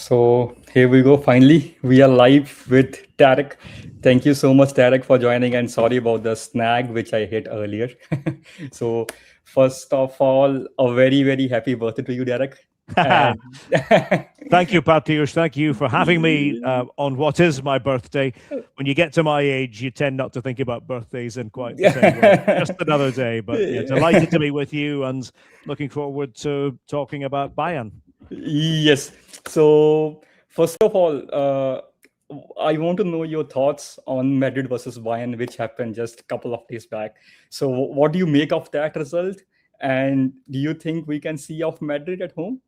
So here we go. Finally, we are live with Derek. Thank you so much, Derek, for joining. And sorry about the snag which I hit earlier. So first of all, a very very happy birthday to you, Derek. And Thank you, Pratiyush. Thank you for having me on what is my birthday. When you get to my age, you tend not to think about birthdays in quite the same way. Just another day, but yeah, delighted to be with you and looking forward to talking about Bayern. Yes. So first of all, I want to know your thoughts on Madrid versus Bayern, which happened just a couple of days back. So what do you make of that result? And do you think we can see off Madrid at home?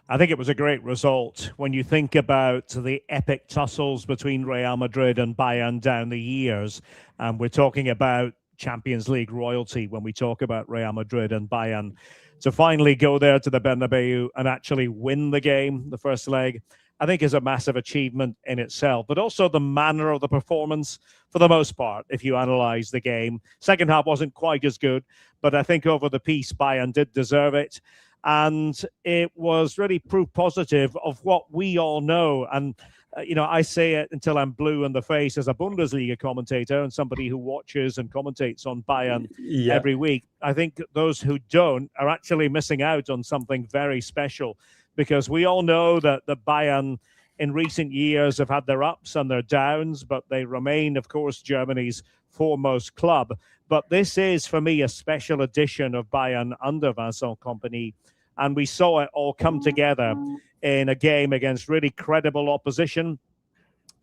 I think it was a great result when you think about the epic tussles between Real Madrid and Bayern down the years. And we're talking about Champions League royalty when we talk about Real Madrid and Bayern. To finally go there to the Bernabéu and actually win the game, the first leg, I think is a massive achievement in itself, but also the manner of the performance for the most part, if you analyse the game. Second half wasn't quite as good, but I think over the piece, Bayern did deserve it. And it was really proof positive of what we all know. And, I say it until I'm blue in the face as a Bundesliga commentator and somebody who watches and commentates on Bayern every week. I think those who don't are actually missing out on something very special, because we all know that the Bayern in recent years have had their ups and their downs, but they remain, of course, Germany's foremost club. But this is, for me, a special edition of Bayern under Vincent Kompany. And we saw it all come together in a game against really credible opposition.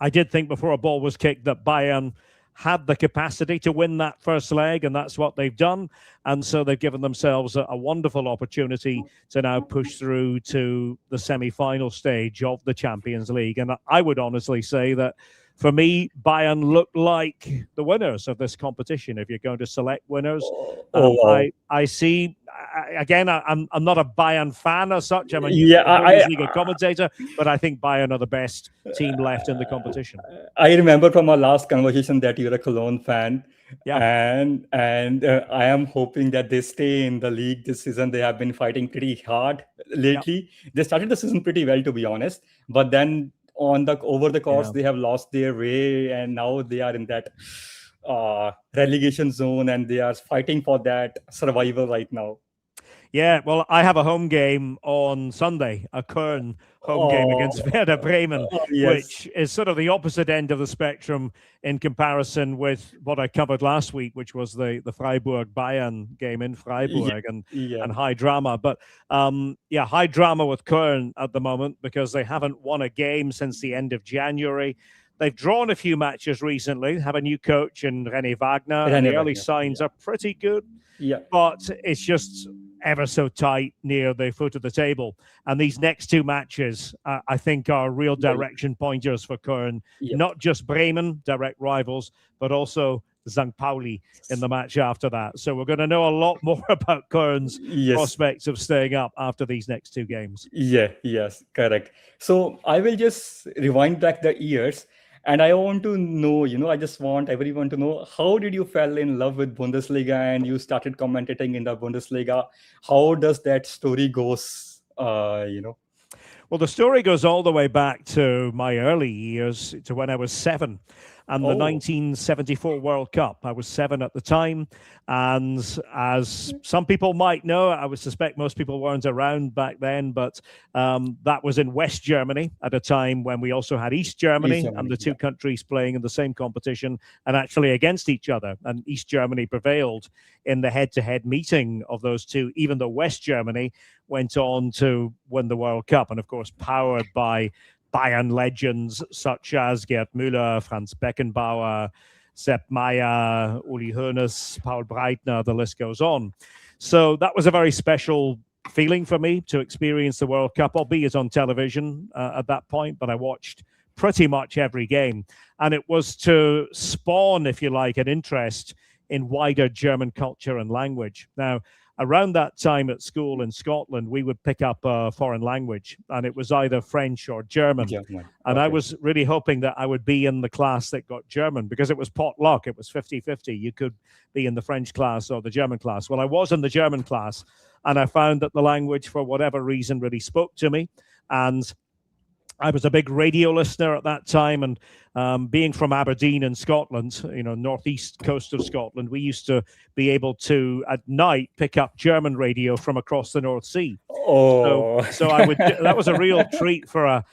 I did think before a ball was kicked that Bayern had the capacity to win that first leg, and that's what they've done. And so they've given themselves a wonderful opportunity to now push through to the semi-final stage of the Champions League. And I would honestly say that, for me, Bayern look like the winners of this competition. If you're going to select winners, I see. Again, I'm not a Bayern fan as such. I'm a Bundesliga commentator, but I think Bayern are the best team left in the competition. I remember from our last conversation that you're a Cologne fan. Yeah. And I am hoping that they stay in the league this season. They have been fighting pretty hard lately. Yeah. They started the season pretty well, to be honest, but then over the course they have lost their way, and now they are in that relegation zone, and they are fighting for that survival right now. Yeah, well, I have a home game on Sunday, a Köln home game against Werder Bremen, which is sort of the opposite end of the spectrum in comparison with what I covered last week, which was the Freiburg-Bayern game in Freiburg and high drama. But high drama with Köln at the moment because they haven't won a game since the end of January. They've drawn a few matches recently, have a new coach in René Wagner, and the early signs are pretty good. Yeah. But it's just ever so tight near the foot of the table. And these next two matches, I think, are real direction pointers for Köln. Yeah. Not just Bremen, direct rivals, but also St. Pauli in the match after that. So we're going to know a lot more about Köln's prospects of staying up after these next two games. Yes, correct. So I will just rewind back the years. And I want to know, I just want everyone to know, how did you fall in love with Bundesliga and you started commentating in the Bundesliga? How does that story goes, Well, the story goes all the way back to my early years, to when I was 7. And the 1974 World Cup. I was 7 at the time. And as some people might know, I would suspect most people weren't around back then, but that was in West Germany at a time when we also had East Germany and the two countries playing in the same competition and actually against each other. And East Germany prevailed in the head-to-head meeting of those two, even though West Germany went on to win the World Cup. And of course, powered by Bayern legends such as Gerd Müller, Franz Beckenbauer, Sepp Maier, Uli Hoeneß, Paul Breitner, the list goes on. So that was a very special feeling for me to experience the World Cup, albeit on television at that point, but I watched pretty much every game. And it was to spawn, if you like, an interest in wider German culture and language. Now, around that time at school in Scotland, we would pick up a foreign language, and it was either French or German. And I was really hoping that I would be in the class that got German, because it was potluck. It was 50-50. You could be in the French class or the German class. Well, I was in the German class, and I found that the language, for whatever reason, really spoke to me. And I was a big radio listener at that time, and being from Aberdeen in Scotland, northeast coast of Scotland, we used to be able to at night pick up German radio from across the North Sea. Oh, So I would. That was a real treat for a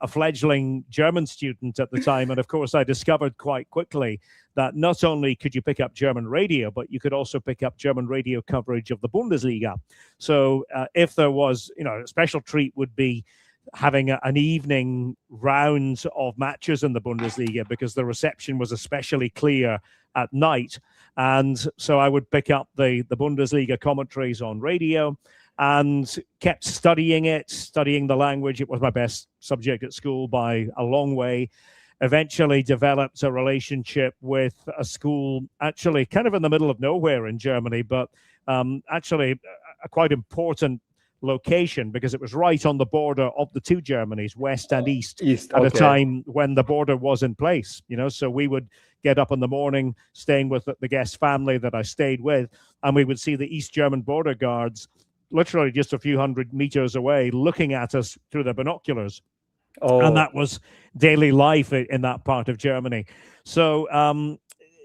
fledgling German student at the time, and of course, I discovered quite quickly that not only could you pick up German radio, but you could also pick up German radio coverage of the Bundesliga. So if there was, a special treat would be having an evening round of matches in the Bundesliga, because the reception was especially clear at night. And so I would pick up the Bundesliga commentaries on radio and kept studying the language. It was my best subject at school by a long way. Eventually developed a relationship with a school actually kind of in the middle of nowhere in Germany, but actually a quite important location, because it was right on the border of the two Germanys, West and East, at a time when the border was in place. So we would get up in the morning, staying with the guest family that I stayed with, and we would see the East German border guards literally just a few hundred meters away looking at us through their binoculars. And that was daily life in that part of Germany. So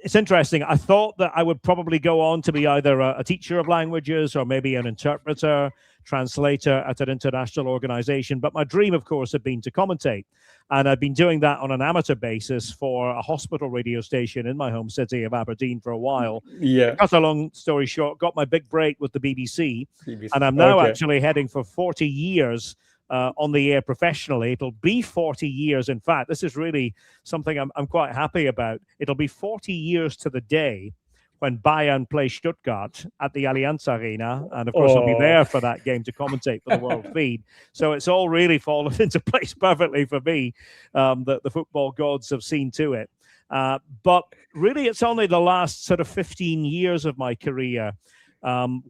it's interesting. I thought that I would probably go on to be either a teacher of languages or maybe an interpreter, translator at an international organization. But my dream, of course, had been to commentate. And I'd been doing that on an amateur basis for a hospital radio station in my home city of Aberdeen for a while. Yeah. Cut a long story short, got my big break with the BBC. And I'm now actually heading for 40 years on the air professionally. It'll be 40 years. In fact, this is really something I'm quite happy about. It'll be 40 years to the day when Bayern play Stuttgart at the Allianz Arena. And of course, I'll be there for that game to commentate for the world feed. So it's all really fallen into place perfectly for me. The football gods have seen to it. But really, it's only the last sort of 15 years of my career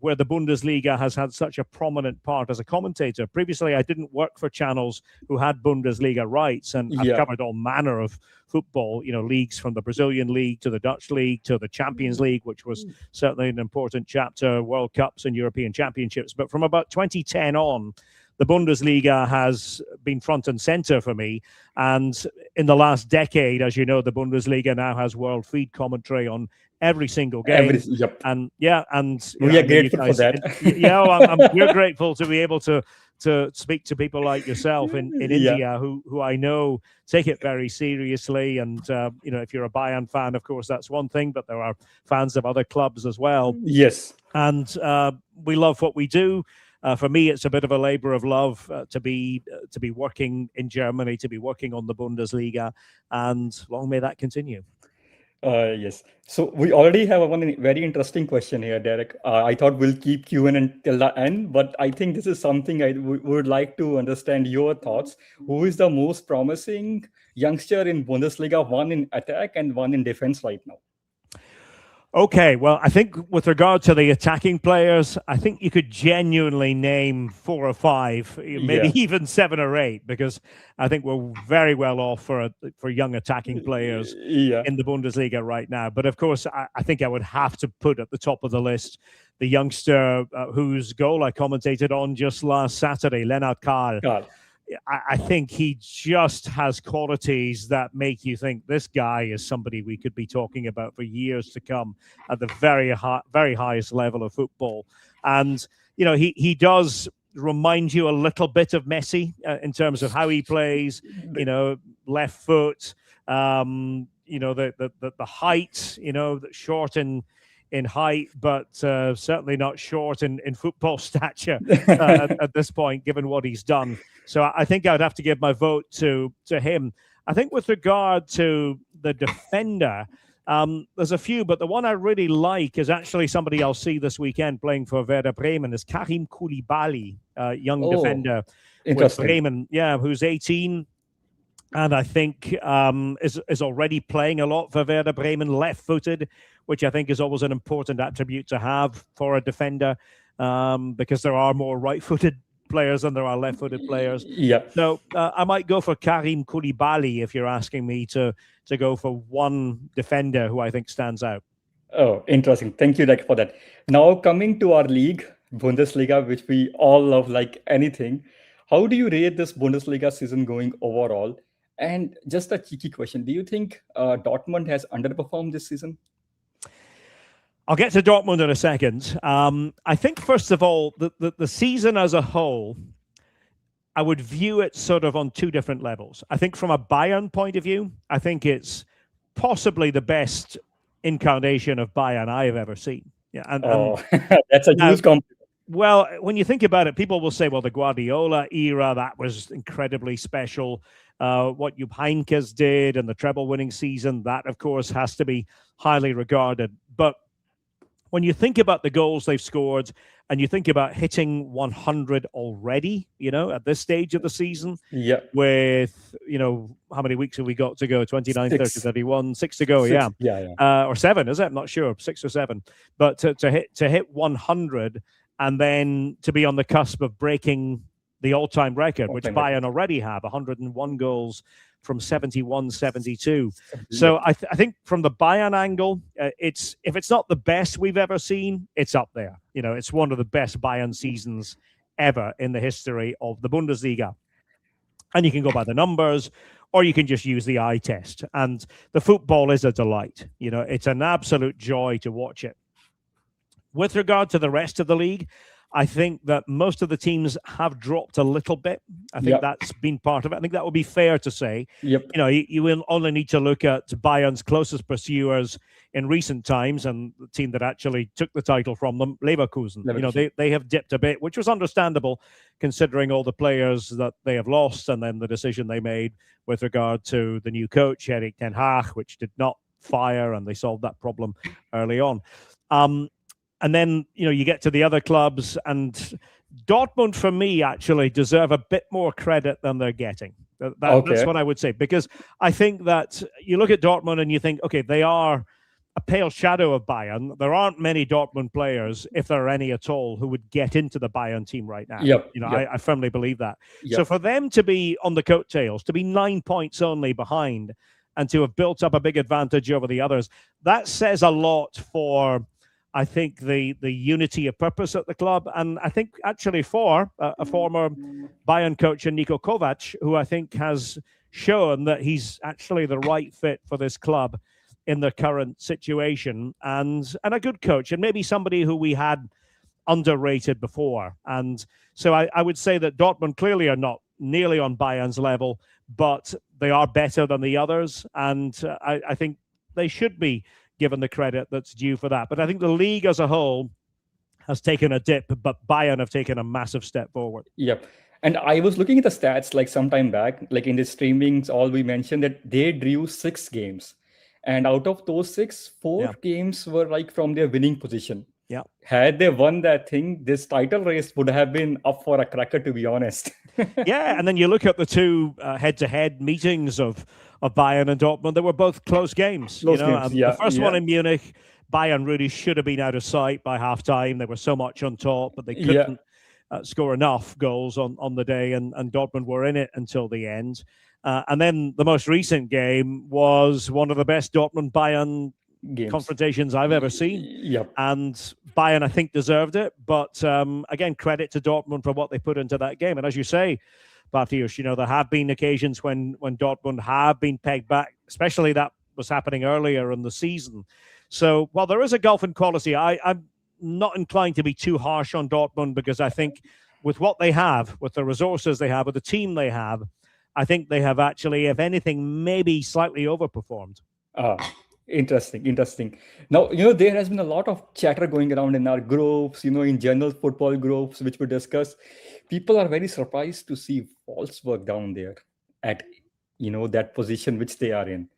where the Bundesliga has had such a prominent part as a commentator. Previously, I didn't work for channels who had Bundesliga rights, and I've covered all manner of football, leagues from the Brazilian league to the Dutch league to the Champions League, which was certainly an important chapter, World Cups and European Championships. But from about 2010 on, the Bundesliga has been front and center for me. And in the last decade, as you know, the Bundesliga now has world feed commentary on every single game. And we are grateful for that. We're grateful to be able to speak to people like yourself in India who I know take it very seriously. And if you're a Bayern fan, of course, that's one thing, but there are fans of other clubs as well. Yes. And we love what we do. For me, it's a bit of a labor of love to be working in Germany, to be working on the Bundesliga, and long may that continue. Yes. So we already have one very interesting question here, Derek. I thought we'll keep Q&A until the end, but I think this is something I would like to understand your thoughts. Who is the most promising youngster in Bundesliga, one in attack and one in defense right now? Okay, well, I think with regard to the attacking players, I think you could genuinely name 4 or 5, maybe even 7 or 8, because I think we're very well off for young attacking players in the Bundesliga right now. But of course, I think I would have to put at the top of the list the youngster whose goal I commentated on just last Saturday, Lennart Kahl. I think he just has qualities that make you think this guy is somebody we could be talking about for years to come at the very highest level of football. And, he does remind you a little bit of Messi in terms of how he plays, left foot, the height, short in height, but certainly not short in football stature at this point, given what he's done. So I think I'd have to give my vote to him. I think with regard to the defender, there's a few, but the one I really like is actually somebody I'll see this weekend playing for Werder Bremen, is Karim Koulibaly, young defender with Bremen, who's 18. And I think is already playing a lot for Werder Bremen, left-footed, which I think is always an important attribute to have for a defender, because there are more right-footed players than there are left-footed players. So I might go for Karim Koulibaly if you're asking me to go for one defender who I think stands out. Oh, interesting. Thank you, Derek, for that. Now coming to our league, Bundesliga, which we all love like anything. How do you rate this Bundesliga season going overall? And just a cheeky question: do you think Dortmund has underperformed this season? I'll get to Dortmund in a second. I think, first of all, the season as a whole, I would view it sort of on two different levels. I think from a Bayern point of view, I think it's possibly the best incarnation of Bayern I have ever seen. Yeah, and that's a huge compliment. Well, when you think about it, people will say, well, the Guardiola era, that was incredibly special. What Jupp Heynckes did and the treble-winning season, that, of course, has to be highly regarded. But when you think about the goals they've scored and you think about hitting 100 already, at this stage of the season, with, how many weeks have we got to go? 29, 30, 31, 6 to go, or 7, is it? I'm not sure, 6 or 7. But to hit 100 and then to be on the cusp of breaking the all-time record, which Bayern already have, 101 goals from 71, 72. So I think from the Bayern angle, if it's not the best we've ever seen, it's up there. It's one of the best Bayern seasons ever in the history of the Bundesliga. And you can go by the numbers, or you can just use the eye test. And the football is a delight. It's an absolute joy to watch it. With regard to the rest of the league, I think that most of the teams have dropped a little bit. I think that's been part of it. I think that would be fair to say. You will only need to look at Bayern's closest pursuers in recent times, and the team that actually took the title from them, Leverkusen. They have dipped a bit, which was understandable considering all the players that they have lost, and then the decision they made with regard to the new coach, Erik ten Hag, which did not fire, and they solved that problem early on. And then, you get to the other clubs, and Dortmund, for me, actually deserve a bit more credit than they're getting. That's what I would say, because I think that you look at Dortmund and you think, okay, they are a pale shadow of Bayern. There aren't many Dortmund players, if there are any at all, who would get into the Bayern team right now. I firmly believe that. So for them to be on the coattails, to be 9 points only behind, and to have built up a big advantage over the others, that says a lot for, I think, the unity of purpose at the club. And I think actually for a former Bayern coach, Niko Kovac, who I think has shown that he's actually the right fit for this club in the current situation, and a good coach, and maybe somebody who we had underrated before. And so I would say that Dortmund clearly are not nearly on Bayern's level, but they are better than the others. And I think they should be given the credit that's due for that. But I think the league as a whole has taken a dip, but Bayern have taken a massive step forward. And I was looking at the stats like some time back, like in the streamings, all we mentioned that they drew 6 games. And out of those 6, 4 games were like from their winning position. Had they won that thing, this title race would have been up for a cracker, to be honest. And then you look at the two head-to-head meetings of Bayern and Dortmund. They were both close games. The first one in Munich, Bayern really should have been out of sight by halftime. They were so much on top, but they couldn't score enough goals on the day, and Dortmund were in it until the end. And then the most recent game was one of the best Dortmund-Bayern confrontations I've ever seen. And Bayern, I think, deserved it. But again, credit to Dortmund for what they put into that game. And as you say, Bartiusz, there have been occasions when Dortmund have been pegged back, especially that was happening earlier in the season. So while there is a gulf in quality, I'm not inclined to be too harsh on Dortmund, because I think with what they have, with the resources they have, with the team they have, I think they have actually, if anything, maybe slightly overperformed. Interesting. Now, there has been a lot of chatter going around in our groups, in general football groups, which we discuss. People are very surprised to see Wolfsburg down there at, that position which they are in.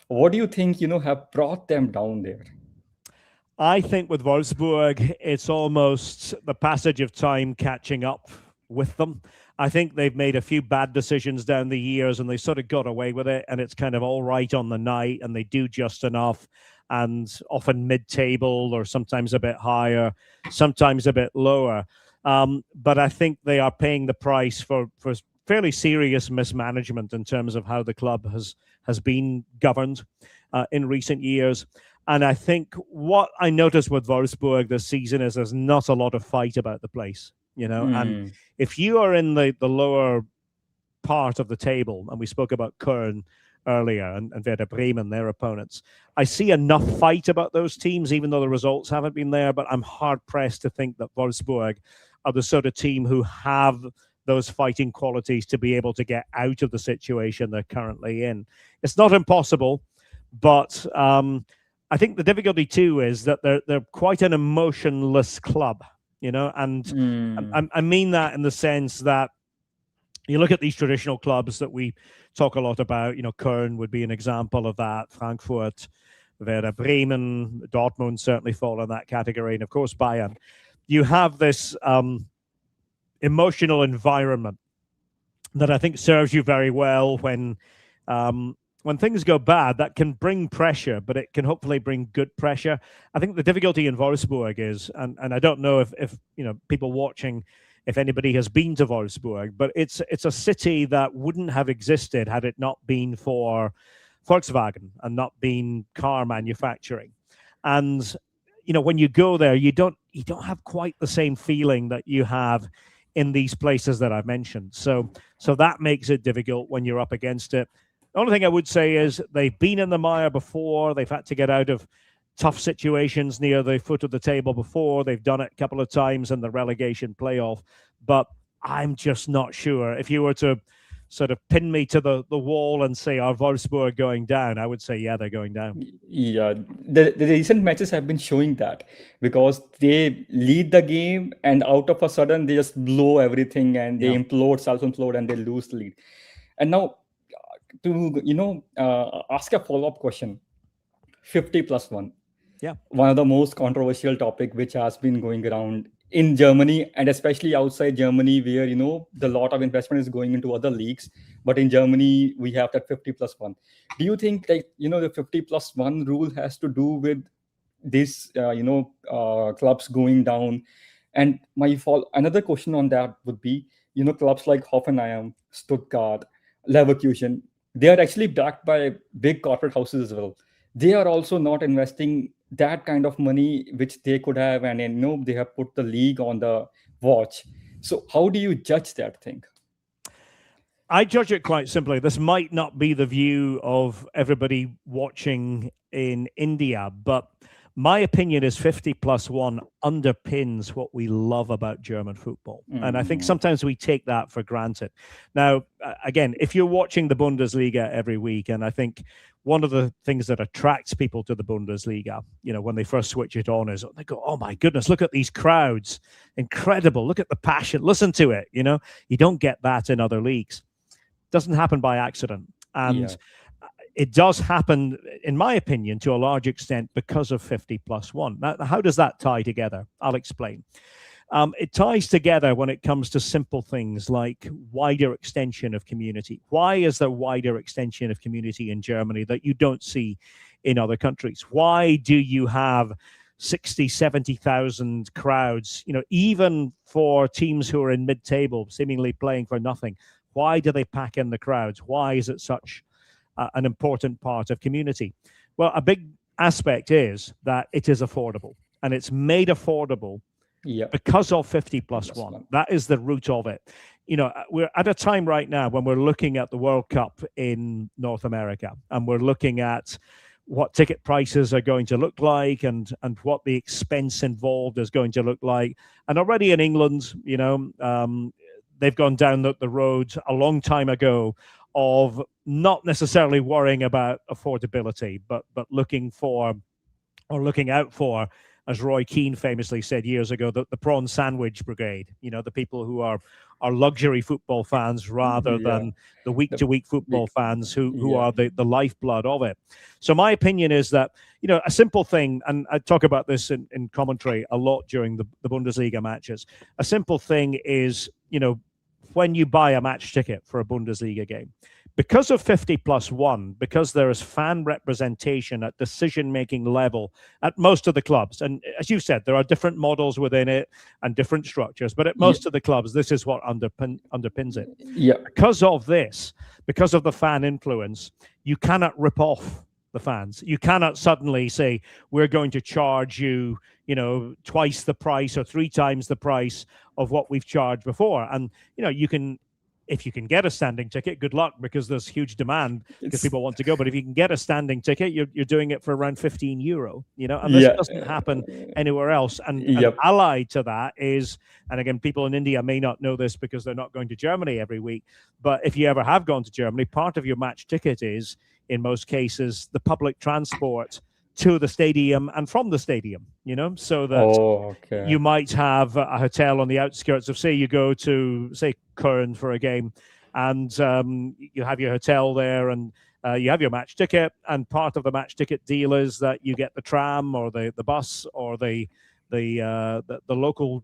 What do you think, have brought them down there? I think with Wolfsburg, it's almost the passage of time catching up with them. I think they've made a few bad decisions down the years, and they sort of got away with it, and it's kind of all right on the night, and they do just enough, and often mid-table or sometimes a bit higher, sometimes a bit lower. But I think they are paying the price for fairly serious mismanagement in terms of how the club has been governed in recent years. And I think what I noticed with Wolfsburg this season is there's not a lot of fight about the place. And if you are in the lower part of the table, and we spoke about Köln earlier and Werder Bremen, their opponents, I see enough fight about those teams, even though the results haven't been there, but I'm hard-pressed to think that Wolfsburg are the sort of team who have those fighting qualities to be able to get out of the situation they're currently in. It's not impossible, but I think the difficulty too is that they're quite an emotionless club, and I mean that in the sense that you look at these traditional clubs that we talk a lot about, Köln would be an example of that, Frankfurt, Werder Bremen, Dortmund certainly fall in that category, and of course Bayern. You have this emotional environment that I think serves you very well when things go bad. That can bring pressure, but it can hopefully bring good pressure. I think the difficulty in Wolfsburg is, and I don't know if people watching, if anybody has been to Wolfsburg, but it's a city that wouldn't have existed had it not been for Volkswagen and not been car manufacturing. And when you go there, you don't have quite the same feeling that you have in these places that I've mentioned. So that makes it difficult when you're up against it. The only thing I would say is they've been in the mire before. They've had to get out of tough situations near the foot of the table before. They've done it a couple of times in the relegation playoff. But I'm just not sure. If you were to sort of pin me to the wall and say, are Wolfsburg going down? I would say, yeah, they're going down. Yeah, the recent matches have been showing that, because they lead the game and out of a sudden they just blow everything and they self-implode and they lose the lead. And now to, ask a follow-up question, 50+1. Yeah. One of the most controversial topic which has been going around in Germany and especially outside Germany, where the lot of investment is going into other leagues, but in Germany we have that 50+1. Do you think that the 50+1 rule has to do with this clubs going down? And another question on that would be, clubs like Hoffenheim, Stuttgart, Leverkusen, they are actually backed by big corporate houses as well. They are also not investing that kind of money which they could have, and they have put the league on the watch. So how do you judge that thing? I judge it quite simply. This might not be the view of everybody watching in India, but my opinion is 50+1 underpins what we love about German football. And I think sometimes we take that for granted. Now, again, if you're watching the Bundesliga every week, and I think one of the things that attracts people to the Bundesliga, when they first switch it on, is they go, oh my goodness, look at these crowds. Incredible. Look at the passion. Listen to it. You don't get that in other leagues. It doesn't happen by accident. And it does happen, in my opinion, to a large extent because of 50+1. Now, how does that tie together? I'll explain. It ties together when it comes to simple things like wider extension of community. Why is there wider extension of community in Germany that you don't see in other countries? Why do you have 60, 70,000 crowds, even for teams who are in mid-table, seemingly playing for nothing? Why do they pack in the crowds? Why is it such an important part of community? Well, a big aspect is that it is affordable, and it's made affordable because of 50+1. That is the root of it. We're at a time right now when we're looking at the World Cup in North America, and we're looking at what ticket prices are going to look like and what the expense involved is going to look like. And already in England, they've gone down the road a long time ago of not necessarily worrying about affordability, but looking out for, as Roy Keane famously said years ago, the prawn sandwich brigade, the people who are luxury football fans rather than the week-to-week football fans who are the lifeblood of it. So my opinion is that, a simple thing, and I talk about this in commentary a lot during the Bundesliga matches, a simple thing is, when you buy a match ticket for a Bundesliga game, because of 50+1, because there is fan representation at decision-making level at most of the clubs, and as you said, there are different models within it and different structures, but at most of the clubs, this is what underpins it. Because of this, because of the fan influence, you cannot rip off the fans. You cannot suddenly say, we're going to charge you, twice the price or 3 times the price of what we've charged before. And, you can, if you can get a standing ticket, good luck, because there's huge demand because people want to go. But if you can get a standing ticket, you're doing it for around €15, and this doesn't happen anywhere else. And allied to that is, and again, people in India may not know this because they're not going to Germany every week, but if you ever have gone to Germany, part of your match ticket is, in most cases, the public transport to the stadium and from the stadium, so that you might have a hotel on the outskirts of, say you go to, say, Köln for a game, and you have your hotel there, and you have your match ticket, and part of the match ticket deal is that you get the tram or the bus or the local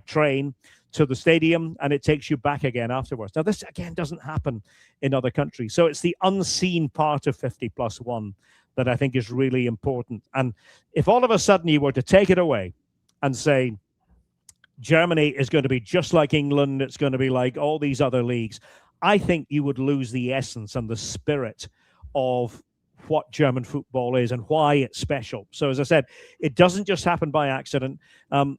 train to the stadium, and it takes you back again afterwards. Now, this again doesn't happen in other countries, so it's the unseen part of 50+1 that I think is really important. And if all of a sudden you were to take it away and say, Germany is going to be just like England, it's going to be like all these other leagues, I think you would lose the essence and the spirit of what German football is and why it's special. So, as I said, it doesn't just happen by accident. Uli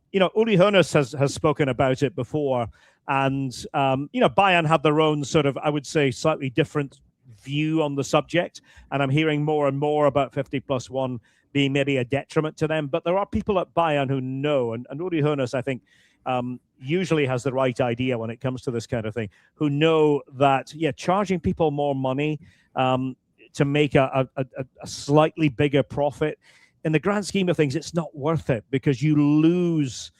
Hoeneß has spoken about it before, and Bayern have their own sort of, I would say, slightly different view on the subject, and I'm hearing more and more about 50+1 being maybe a detriment to them. But there are people at Bayern who know, and Uli Hoeneß, I think, usually has the right idea when it comes to this kind of thing, who know that, charging people more money to make a slightly bigger profit, in the grand scheme of things, it's not worth it, because you lose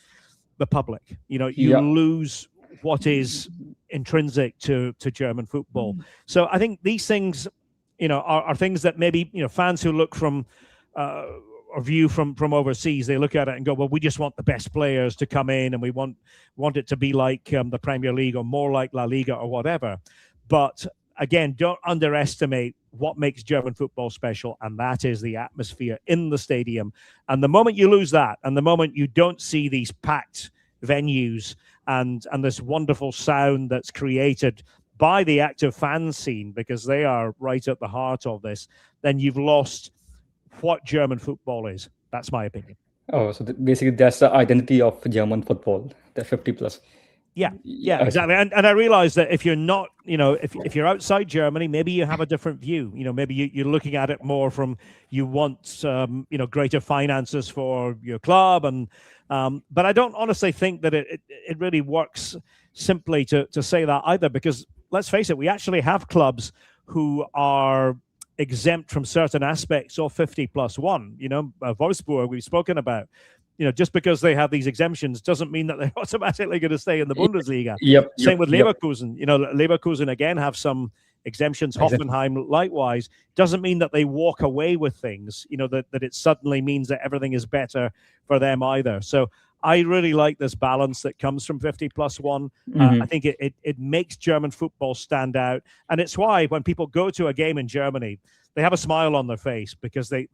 the public. You lose what is intrinsic to German football. So I think these things, are things that maybe, fans who look from or view from overseas, they look at it and go, well, we just want the best players to come in, and we want it to be like the Premier League or more like La Liga or whatever. But again, don't underestimate what makes German football special, and that is the atmosphere in the stadium. And the moment you lose that, and the moment you don't see these packed venues and this wonderful sound that's created by the active fan scene, because they are right at the heart of this, then you've lost what German football is. That's my opinion. Oh, so basically that's the identity of German football, the 50+. Yeah, exactly. And I realize that if you're not, if you're outside Germany, maybe you have a different view. Maybe you're looking at it more from, you want, greater finances for your club. And but I don't honestly think that it really works simply to say that either, because let's face it, we actually have clubs who are exempt from certain aspects of 50+1. Wolfsburg, we've spoken about. Just because they have these exemptions doesn't mean that they're automatically going to stay in the Bundesliga. Same with Leverkusen. Leverkusen again have some exemptions. Hoffenheim likewise. Doesn't mean that they walk away with things. That it suddenly means that everything is better for them either. So I really like this balance that comes from 50+1. I think it makes German football stand out, and it's why when people go to a game in Germany, they have a smile on their face, because they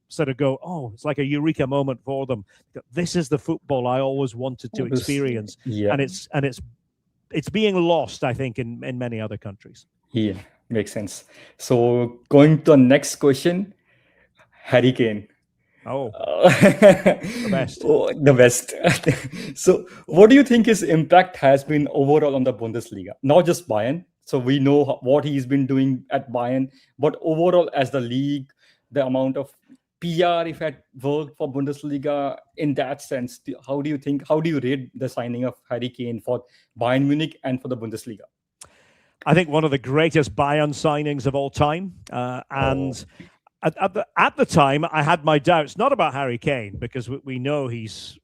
sort of go, oh, it's like a eureka moment for them. This is the football I always wanted to experience, and it's being lost, I think, in many other countries. Yeah, makes sense. So going to the next question, Harry Kane. Oh, the best. The best. So what do you think his impact has been overall on the Bundesliga? Not just Bayern. So we know what he's been doing at Bayern, but overall as the league, the amount of PR if at work for Bundesliga in that sense, how do you rate the signing of Harry Kane for Bayern Munich and for the Bundesliga? I think one of the greatest Bayern signings of all time. At the time, I had my doubts, not about Harry Kane, because we know he's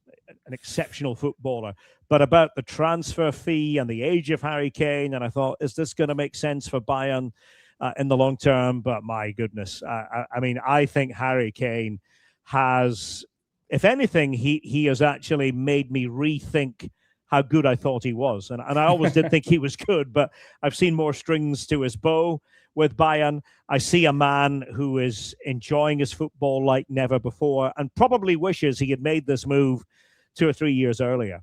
an exceptional footballer, but about the transfer fee and the age of Harry Kane. And I thought, is this going to make sense for Bayern in the long term? But my goodness, I mean, I think Harry Kane has, if anything, he has actually made me rethink how good I thought he was. And I always did think he was good, but I've seen more strings to his bow with Bayern. I see a man who is enjoying his football like never before, and probably wishes he had made this move 2 or 3 years earlier.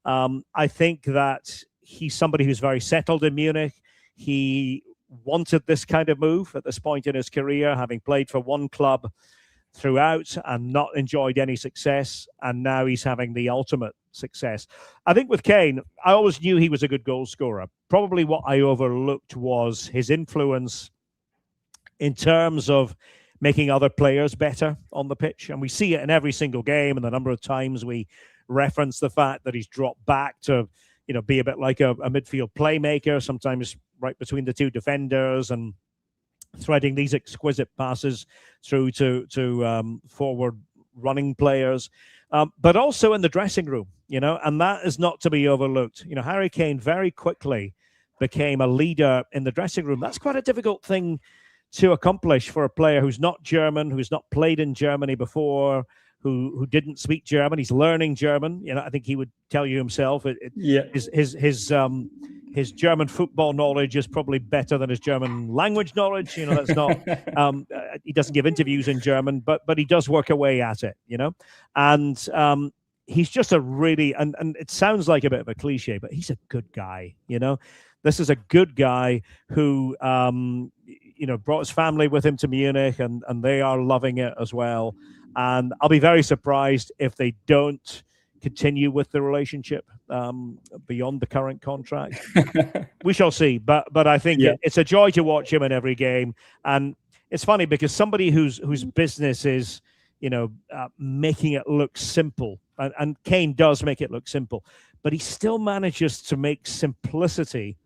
I think that he's somebody who's very settled in Munich. He wanted this kind of move at this point in his career, having played for one club throughout and not enjoyed any success, and now he's having the ultimate success. I think with Kane, I always knew he was a good goal scorer. Probably what I overlooked was his influence in terms of making other players better on the pitch. And we see it in every single game, and the number of times we reference the fact that he's dropped back to, be a bit like a midfield playmaker, sometimes right between the two defenders, and threading these exquisite passes through to forward running players, but also in the dressing room, and that is not to be overlooked. Harry Kane very quickly became a leader in the dressing room. That's quite a difficult thing to accomplish for a player who's not German, who's not played in Germany before, who didn't speak German. He's learning German. I think he would tell you himself. His German football knowledge is probably better than his German language knowledge. That's not. He doesn't give interviews in German, but he does work away at it. And he's just a really, and it sounds like a bit of a cliche, but he's a good guy. This is a good guy who brought his family with him to Munich, and they are loving it as well. And I'll be very surprised if they don't continue with the relationship beyond the current contract. We shall see. But I think it's a joy to watch him in every game. And it's funny because somebody whose business is, making it look simple, and Kane does make it look simple, but he still manages to make simplicity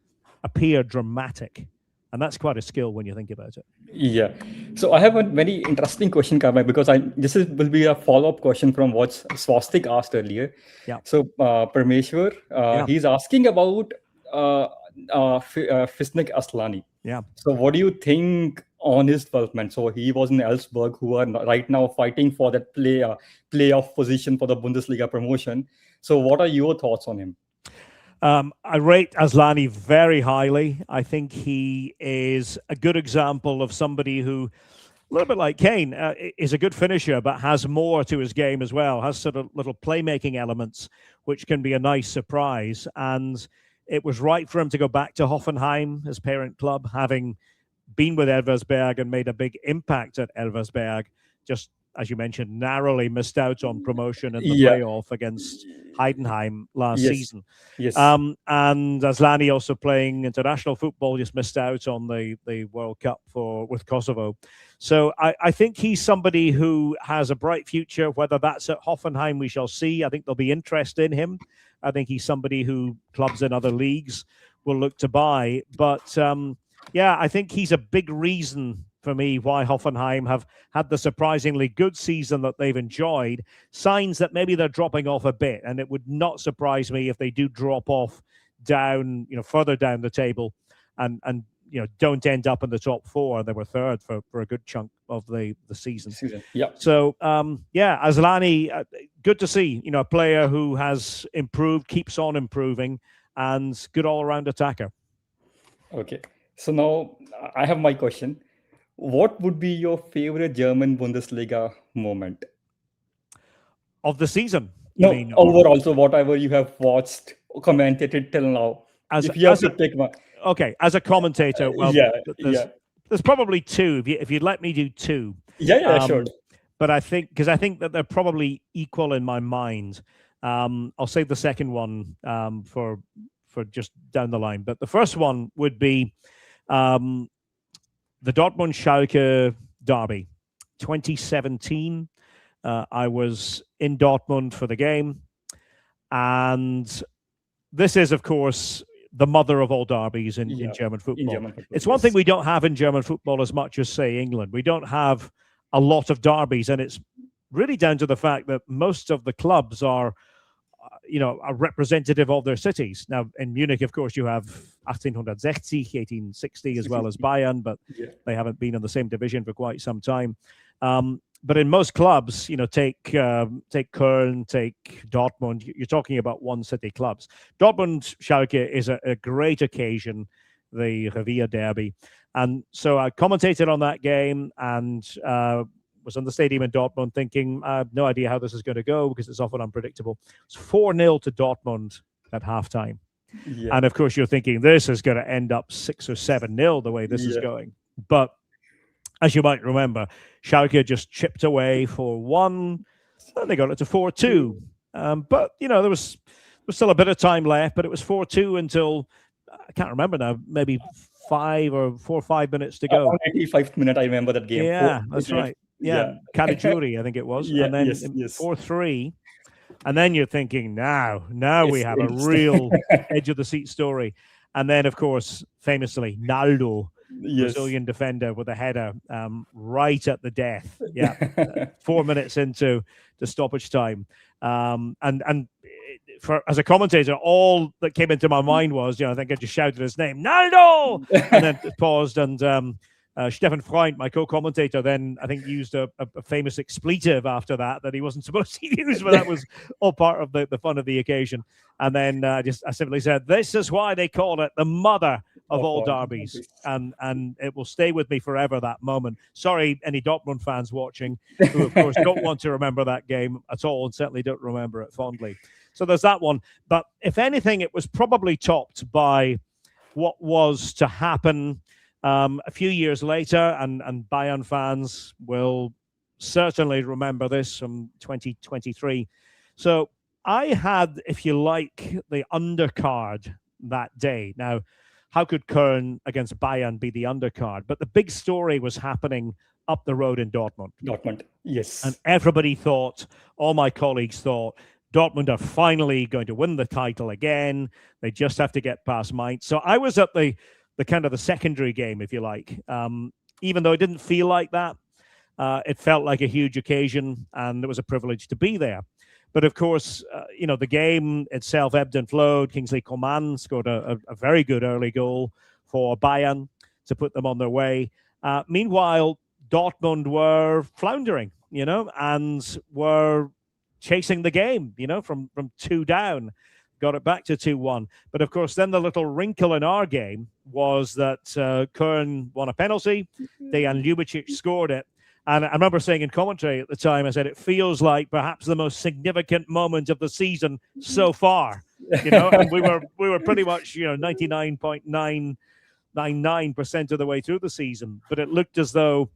appear dramatic. And that's quite a skill when you think about it. Yeah. So I have a very interesting question, Karma, because will be a follow-up question from what Swastik asked earlier. Yeah. So Parmeshwar, he's asking about Fisnik Aslani. Yeah. So what do you think on his development? So he was in Elfsberg, who are right now fighting for that playoff position for the Bundesliga promotion. So what are your thoughts on him? I rate Aslani very highly. I think he is a good example of somebody who, a little bit like Kane, is a good finisher, but has more to his game as well, has sort of little playmaking elements, which can be a nice surprise. And it was right for him to go back to Hoffenheim, his parent club, having been with Elversberg and made a big impact at Elversberg. Just, as you mentioned, narrowly missed out on promotion in the playoff against Heidenheim last season. Yes. And Aslani, also playing international football, just missed out on the World Cup with Kosovo. So I think he's somebody who has a bright future. Whether that's at Hoffenheim, we shall see. I think there'll be interest in him. I think he's somebody who clubs in other leagues will look to buy. But I think he's a big reason for me why Hoffenheim have had the surprisingly good season that they've enjoyed. Signs that maybe they're dropping off a bit, and it would not surprise me if they do drop off down, further down the table, and don't end up in the top four. They were third for a good chunk of the season. Yeah. So Aslani, good to see, a player who has improved, keeps on improving, and good all-around attacker. Okay. So now I have my question. What would be your favorite German Bundesliga moment of the season? No, overall. So whatever you have watched, commentated till now. If you have to pick one. Okay, as a commentator, well, there's probably two. If you'd let me do two. Sure. But I think that they're probably equal in my mind. I'll save the second one for just down the line. But the first one would be the Dortmund-Schalke derby, 2017. I was in Dortmund for the game. And this is, of course, the mother of all derbies in German football. It's one thing we don't have in German football as much as, say, England. We don't have a lot of derbies, and it's really down to the fact that most of the clubs are representative of their cities. Now, in Munich, of course, you have 1860 as well as Bayern, but they haven't been in the same division for quite some time. But in most clubs, take Köln, take Dortmund, you're talking about one city clubs. Dortmund Schalke is a great occasion, the Revier Derby. And so I commentated on that game and was in the stadium in Dortmund thinking, I have no idea how this is going to go because it's often unpredictable. It's 4-0 to Dortmund at halftime. Yeah. And of course, you're thinking this is going to end up 6 or 7-0 the way this is going. But as you might remember, Schalke just chipped away for 1, and they got it to 4-2. But, there was still a bit of time left, but it was 4-2 until, I can't remember now, maybe 4 or 5 minutes to go. 85th minute, I remember that game. Yeah, that's right. Yeah, Caligiuri, I think it was. Yeah, and then 4-3. And then you're thinking, now we have a real edge of the seat story. And then, of course, famously, Naldo, Brazilian defender with a header right at the death. Yeah, 4 minutes into the stoppage time. And as a commentator, all that came into my mind was, I think I just shouted his name, Naldo, and then paused. And Stefan Freund, my co-commentator, then I think used a famous expletive after that he wasn't supposed to use, but that was all part of the fun of the occasion. And then I simply said, this is why they call it the mother of all derbies. And it will stay with me forever, that moment. Sorry, any Dortmund fans watching who, of course, don't want to remember that game at all and certainly don't remember it fondly. So there's that one. But if anything, it was probably topped by what was to happen a few years later, and Bayern fans will certainly remember this from 2023. So I had, if you like, the undercard that day. Now, how could Köln against Bayern be the undercard? But the big story was happening up the road in Dortmund. Dortmund, yes. And everybody thought, all my colleagues thought, Dortmund are finally going to win the title again. They just have to get past Mainz. So I was at the kind of the secondary game, if you like. Even though it didn't feel like that, it felt like a huge occasion, and it was a privilege to be there. But of course, the game itself ebbed and flowed. Kingsley Coman scored a very good early goal for Bayern to put them on their way. Meanwhile, Dortmund were floundering, and were chasing the game, from 2 down. Got it back to 2-1. But of course, then the little wrinkle in our game was that Köln won a penalty. Dejan Ljubicic scored it. And I remember saying in commentary at the time, I said, it feels like perhaps the most significant moment of the season so far. And we were pretty much, 99.999% of the way through the season. But it looked as though,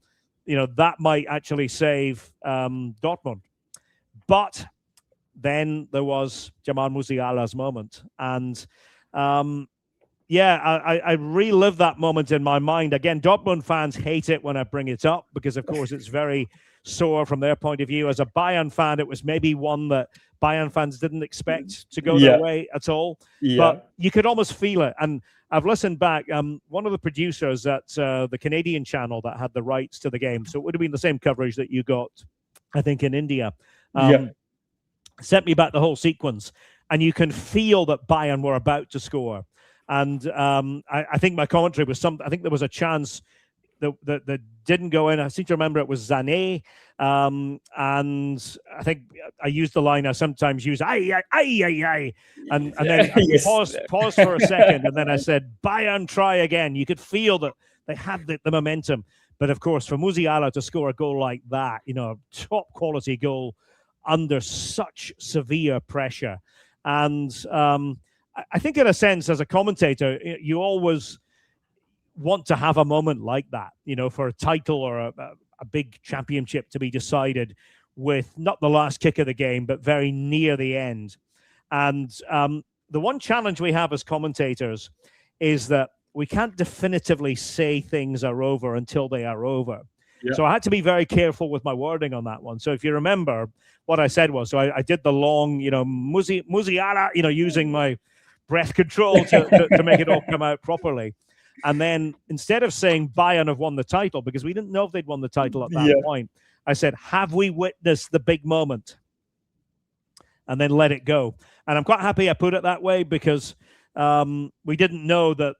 that might actually save Dortmund. But then there was Jamal Musiala's moment. And I relived that moment in my mind. Again, Dortmund fans hate it when I bring it up because, of course, it's very sore from their point of view. As a Bayern fan, it was maybe one that Bayern fans didn't expect to go their way at all. But you could almost feel it. And I've listened back. One of the producers at the Canadian channel that had the rights to the game, so it would have been the same coverage that you got, I think, in India, sent me back the whole sequence. And you can feel that Bayern were about to score. And I think my commentary was I think there was a chance that didn't go in. I seem to remember it was Sané. And I think I used the line I sometimes use, ay. And then I paused for a second. And then I said, Bayern try again. You could feel that they had the momentum. But of course, for Musiala to score a goal like that, a top quality goal under such severe pressure. And I think in a sense, as a commentator, you always want to have a moment like that, for a title or a big championship to be decided with not the last kick of the game, but very near the end. And the one challenge we have as commentators is that we can't definitively say things are over until they are over. Yeah. So I had to be very careful with my wording on that one. So if you remember, what I said was, so I did the long, Musiala, using my breath control to make it all come out properly. And then instead of saying Bayern have won the title, because we didn't know if they'd won the title at that point, I said, have we witnessed the big moment? And then let it go. And I'm quite happy I put it that way because we didn't know that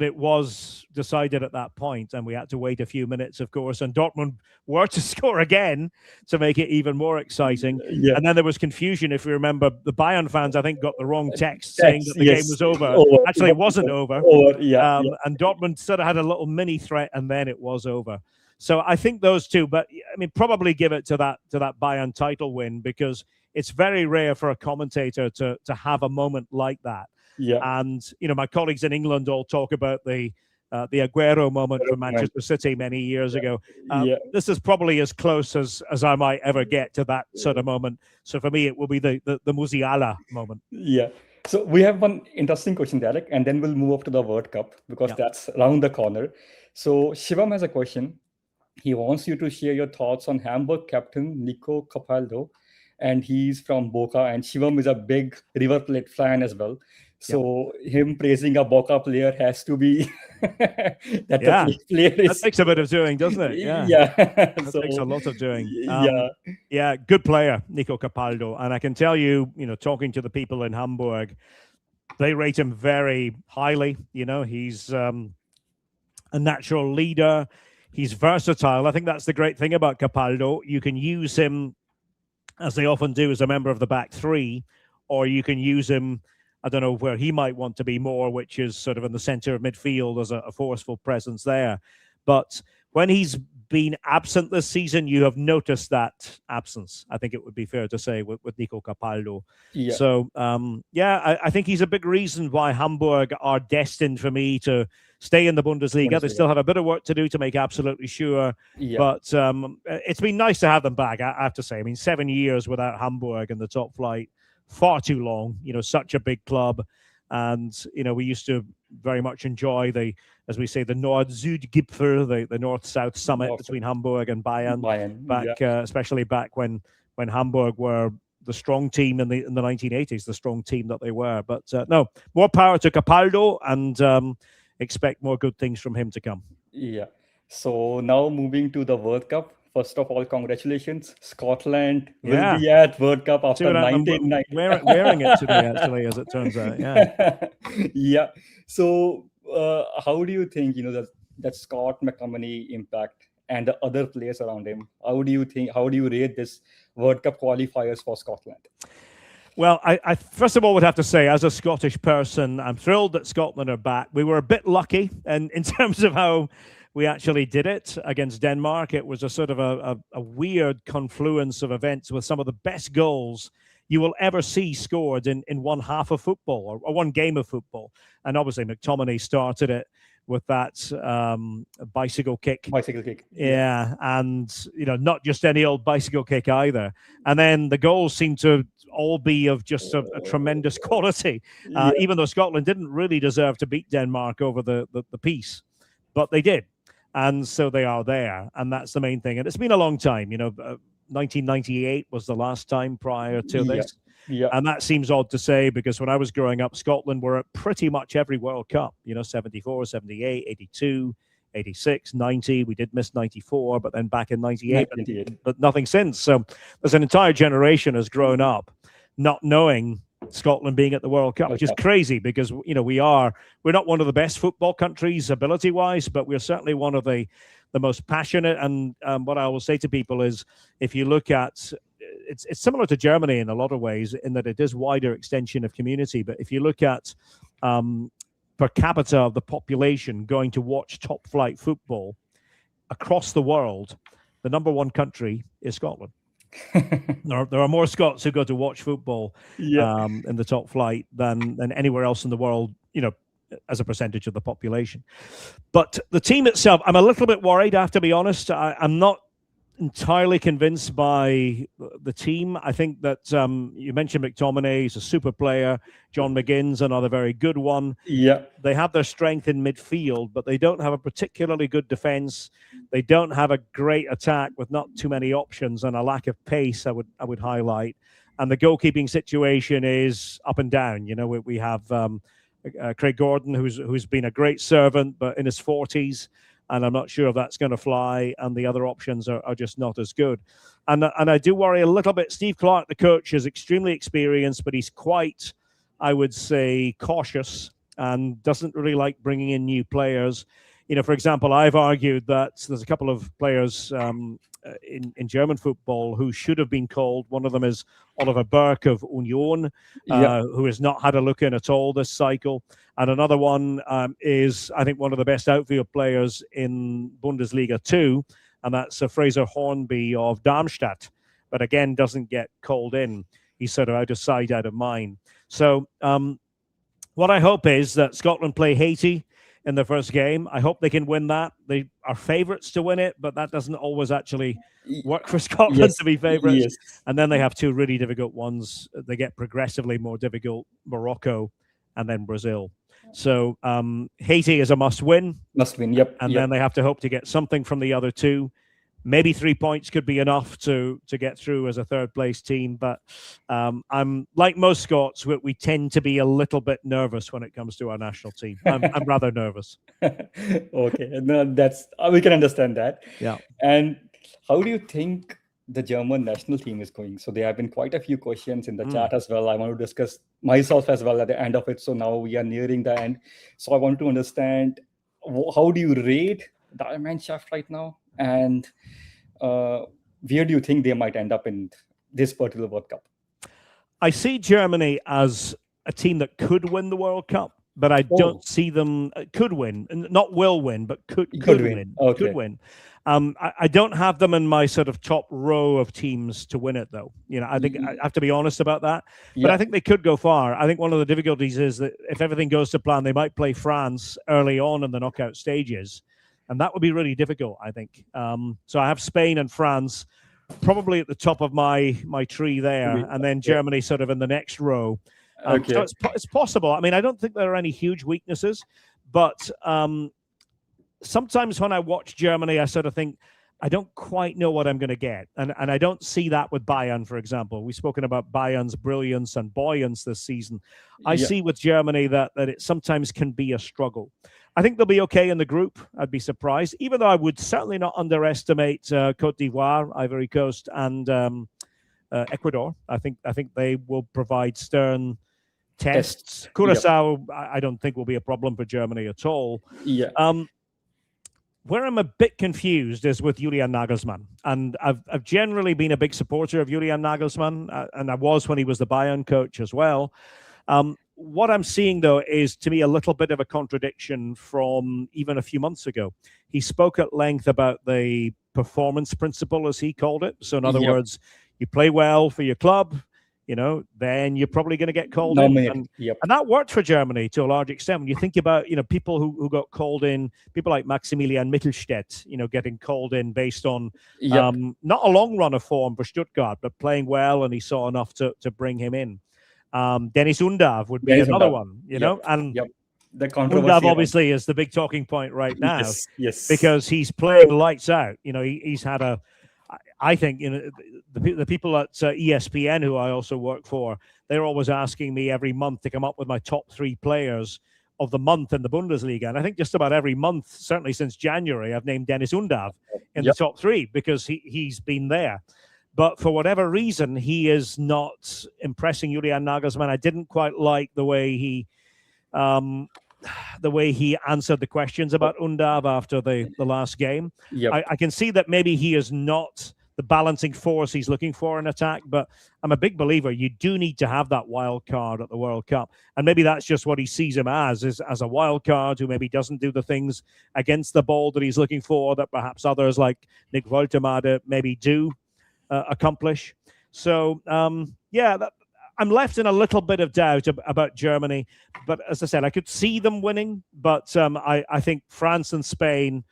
it was decided at that point, and we had to wait a few minutes, of course, and Dortmund were to score again to make it even more exciting. And then there was confusion. If you remember, the Bayern fans, I think, got the wrong text saying that the game was over. Actually, it wasn't over. And Dortmund sort of had a little mini threat, and then it was over. So I think those two, but I mean, probably give it to that Bayern title win, because it's very rare for a commentator to have a moment like that. Yeah. And, my colleagues in England all talk about the Aguero moment for Manchester City many years ago. This is probably as close as I might ever get to that sort of moment. So for me, it will be the Musiala moment. Yeah. So we have one interesting question, Derek, and then we'll move up to the World Cup because that's around the corner. So Shivam has a question. He wants you to share your thoughts on Hamburg captain Nico Capaldo, and he's from Boca, and Shivam is a big River Plate fan as well. So him praising a Boca player has to be that the player is... That takes a bit of doing, doesn't it? Yeah. That takes a lot of doing. Good player, Nico Capaldo. And I can tell you, talking to the people in Hamburg, they rate him very highly. He's a natural leader. He's versatile. I think that's the great thing about Capaldo. You can use him, as they often do, as a member of the back three, or you can use him, I don't know where he might want to be more, which is sort of in the center of midfield as a forceful presence there. But when he's been absent this season, you have noticed that absence. I think it would be fair to say with Nico Capaldo. So, I think he's a big reason why Hamburg are destined for me to stay in the Bundesliga. They still have a bit of work to do to make absolutely sure. But it's been nice to have them back, I have to say. I mean, 7 years without Hamburg in the top flight, far too long. Such a big club. And, we used to very much enjoy as we say, the Nord-Süd-Gipfel, the North-South summit between Hamburg and Bayern. Back, especially back when Hamburg were the strong team in the 1980s, the strong team that they were. But no, more power to Capaldo, and expect more good things from him to come. Yeah. So now moving to the World Cup. First of all, congratulations. Scotland will be at World Cup after 1990. Wearing it today, actually, as it turns out. Yeah. So how do you think, that Scott McTominay impact and the other players around him? How do you rate this World Cup qualifiers for Scotland? Well, I first of all would have to say, as a Scottish person, I'm thrilled that Scotland are back. We were a bit lucky in terms of how we actually did it against Denmark. It was a sort of a weird confluence of events with some of the best goals you will ever see scored in one half of football or one game of football. And obviously McTominay started it with that bicycle kick. Yeah, and not just any old bicycle kick either. And then the goals seem to all be of just a tremendous quality, even though Scotland didn't really deserve to beat Denmark over the piece, but they did. And so they are there, and that's the main thing. And it's been a long time, 1998 was the last time prior to this. And that seems odd to say, because when I was growing up, Scotland were at pretty much every World Cup, 74, 78, 82, 86, 90. We did miss 94, but then back in 98, but nothing since. So there's an entire generation has grown up not knowing Scotland being at the World Cup, which is crazy, because we're not one of the best football countries ability wise, but we're certainly one of the most passionate. And what I will say to people is, if you look at it's similar to Germany in a lot of ways, in that it is wider extension of community. But if you look at per capita of the population going to watch top flight football across the world, the number one country is Scotland. There are more Scots who go to watch football in the top flight than anywhere else in the world, as a percentage of the population. But the team itself, I'm a little bit worried, I have to be honest. I'm not entirely convinced by the team. I think that you mentioned McTominay, he's a super player. John McGinn's another very good one. They have their strength in midfield, but they don't have a particularly good defense. They don't have a great attack with not too many options, and a lack of pace I would highlight. And the goalkeeping situation is up and down. We have Craig Gordon, who's been a great servant, but in his 40s. And I'm not sure if that's going to fly, and the other options are just not as good. And I do worry a little bit. Steve Clarke, the coach, is extremely experienced, but he's quite, I would say, cautious and doesn't really like bringing in new players. For example, I've argued that there's a couple of players in German football who should have been called. One of them is Oliver Burke of Union, who has not had a look in at all this cycle. And another one is, I think, one of the best outfield players in Bundesliga 2, and that's Fraser Hornby of Darmstadt. But again, doesn't get called in. He's sort of out of sight, out of mind. So What I hope is that Scotland play Haiti in the first game. I hope they can win that. They are favourites to win it, but that doesn't always actually work for Scotland Yes, to be favourites. yes. And then they have two really difficult ones. They get progressively more difficult, Morocco and then Brazil. So Haiti is a must win. Must win. Yep. And yep. then they have to hope to get something from the other two. Maybe 3 points could be enough to get through as a third place team. But I'm like most Scots, we tend to be a little bit nervous when it comes to our national team. I'm rather nervous. Okay, no, that's we can understand that. Yeah. And how do you think the German national team is going? So there have been quite a few questions in the chat as well. I want to discuss myself as well at the end of it. So now we are nearing the end. So I want to understand, how do you rate the Mannschaft right now? And where do you think they might end up in this particular World Cup? I see Germany as a team that could win the World Cup, but I don't see them could win, not will win, but could win. Okay. Could win. I don't have them in my sort of top row of teams to win it, though. You know, I think I have to be honest about that. But I think they could go far. I think one of the difficulties is that if everything goes to plan, they might play France early on in the knockout stages. And that would be really difficult, I think. So I have Spain and France probably at the top of my tree there, and then Germany sort of in the next row. So it's possible. I mean, I don't think there are any huge weaknesses, but sometimes when I watch Germany, I sort of think, I don't quite know what I'm going to get. And I don't see that with Bayern, for example. We've spoken about Bayern's brilliance and buoyance this season. I see with Germany that it sometimes can be a struggle. I think they'll be okay in the group. I'd be surprised, even though I would certainly not underestimate Cote d'Ivoire, Ivory Coast, and Ecuador. I think they will provide stern tests. Curacao, I don't think will be a problem for Germany at all. Yeah. Where I'm a bit confused is with Julian Nagelsmann, and I've generally been a big supporter of Julian Nagelsmann, and I was when he was the Bayern coach as well. What I'm seeing, though, is to me a little bit of a contradiction from even a few months ago. He spoke at length about the performance principle, as he called it. So, in other words, you play well for your club, then you're probably going to get called in. And that worked for Germany to a large extent. When you think about, people who got called in, people like Maximilian Mittelstädt, getting called in based on not a long run of form for Stuttgart, but playing well, and he saw enough to bring him in. Dennis Undav would be another one, and the controversy Undav obviously is the big talking point right now, yes, because he's playing lights out. He's had I think the people at ESPN, who I also work for, they're always asking me every month to come up with my top 3 players of the month in the Bundesliga, and I think just about every month, certainly since January, I've named Dennis Undav in the top 3 because he's been there. But for whatever reason, he is not impressing Julian Nagelsmann. I didn't quite like the way he answered the questions about Undav after the last game. I can see that maybe he is not the balancing force he's looking for in attack, but I'm a big believer you do need to have that wild card at the World Cup. And maybe that's just what he sees him as a wild card who maybe doesn't do the things against the ball that he's looking for that perhaps others like Nick Woltemade maybe do accomplish. So, I'm left in a little bit of doubt about Germany. But as I said, I could see them winning. But I think France and Spain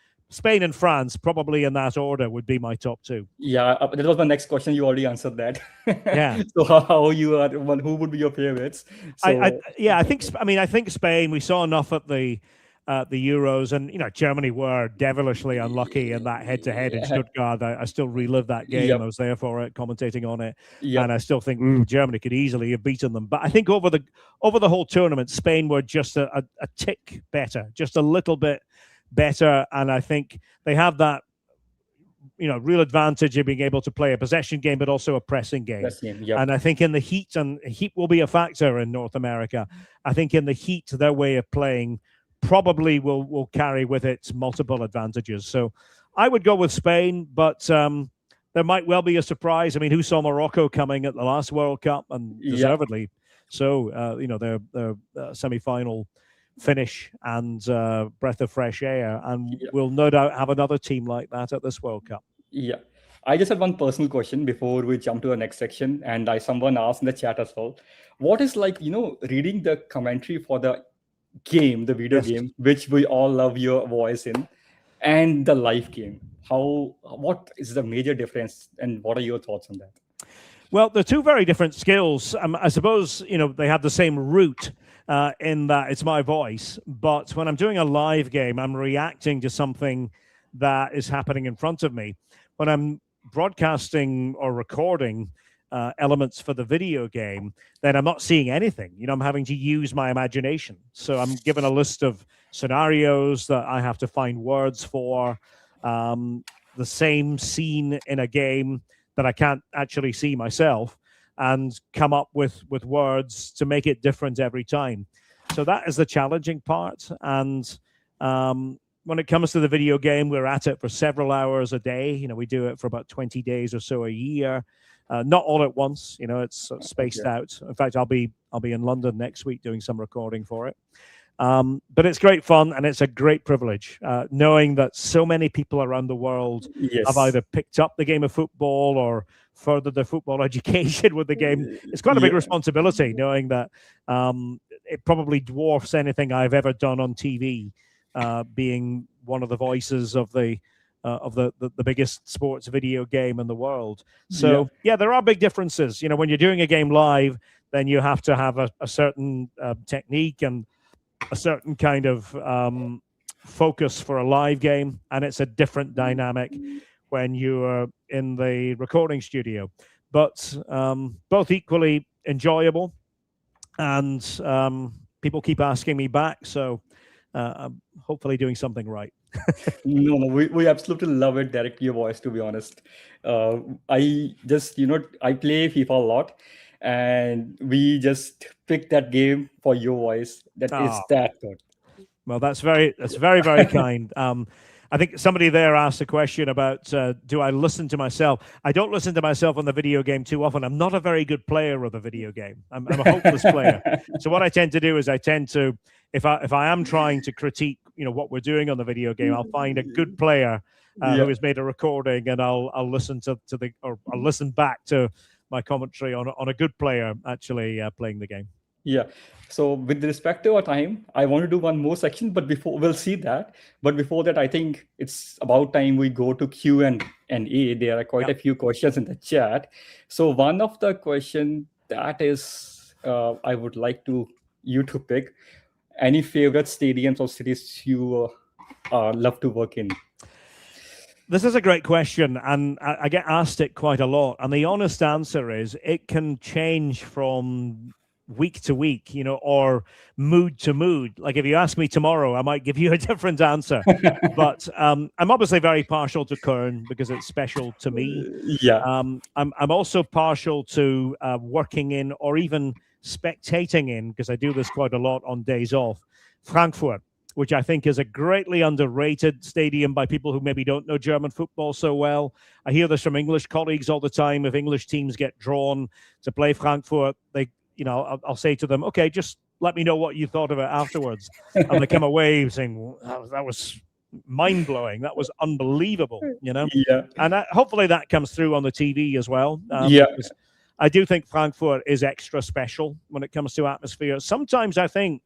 and France, probably in that order, would be my top 2. Yeah, that was my next question. You already answered that. Yeah. So how you are? Who would be your favorites? So, I think Spain. We saw enough at the Euros, and Germany were devilishly unlucky in that head-to-head in Stuttgart. I still relive that game. I was there for it, commentating on it, and I still think Germany could easily have beaten them. But I think over the whole tournament, Spain were just a tick better, just a little bit better, and I think they have that real advantage of being able to play a possession game, but also a pressing game. And I think in the heat, and heat will be a factor in North America. I think in the heat, their way of playing probably will carry with it multiple advantages. So I would go with Spain, but there might well be a surprise. I mean, who saw Morocco coming at the last World Cup, and deservedly so. Their semi-final finish and breath of fresh air, and we'll no doubt have another team like that at this World Cup. Yeah. I just had one personal question before we jump to the next section, and someone asked in the chat as well. What is like, reading the commentary for the game, the video Yes. game, which we all love your voice in, and the live game? What is the major difference, and what are your thoughts on that? Well, they're two very different skills. I suppose, they have the same root in that it's my voice. But when I'm doing a live game, I'm reacting to something that is happening in front of me. When I'm broadcasting or recording elements for the video game, then I'm not seeing anything. I'm having to use my imagination. So I'm given a list of scenarios that I have to find words for. The same scene in a game that I can't actually see myself, and come up with words to make it different every time. So that is the challenging part. And when it comes to the video game, we're at it for several hours a day. We do it for about 20 days or so a year. Not all at once, it's spaced out. In fact, I'll be in London next week doing some recording for it. But it's great fun, and it's a great privilege knowing that so many people around the world have either picked up the game of football or furthered their football education with the game. It's quite a big responsibility, knowing that it probably dwarfs anything I've ever done on TV, being one of the voices of the biggest sports video game in the world. So yeah, there are big differences. When you're doing a game live, then you have to have a certain technique and a certain kind of focus for a live game, and it's a different dynamic when you're in the recording studio. But both equally enjoyable, and people keep asking me back, so I'm hopefully doing something right. No, we absolutely love it, Derek, your voice, to be honest. I just, I play FIFA a lot, and we just picked that game for your voice. That is that good. Well, that's very, very kind. I think somebody there asked a question about, do I listen to myself? I don't listen to myself on the video game too often. I'm not a very good player of the video game. I'm a hopeless player. So what I tend to do is I tend to, if I am trying to critique, what we're doing on the video game, I'll find a good player who has made a recording, and I'll listen I'll listen back to my commentary on a good player actually playing the game. Yeah. So with respect to our time, I want to do one more section, but before we'll see that. But before that, I think it's about time we go to Q&A. There are quite a few questions in the chat. So one of the question that is, I would like you to pick any favorite stadiums or cities you love to work in. This is a great question, and I get asked it quite a lot. And the honest answer is it can change from week to week, or mood to mood. Like if you ask me tomorrow, I might give you a different answer. But I'm obviously very partial to Köln because it's special to me. Yeah. I'm also partial to working in, or even spectating in, because I do this quite a lot on days off, Frankfurt, which I think is a greatly underrated stadium by people who maybe don't know German football so well. I hear this from English colleagues all the time. If English teams get drawn to play Frankfurt, I'll say to them, okay, just let me know what you thought of it afterwards. And they come away saying, well, that was mind-blowing. That was unbelievable, Yeah. And hopefully that comes through on the TV as well. Because I do think Frankfurt is extra special when it comes to atmosphere. Sometimes I think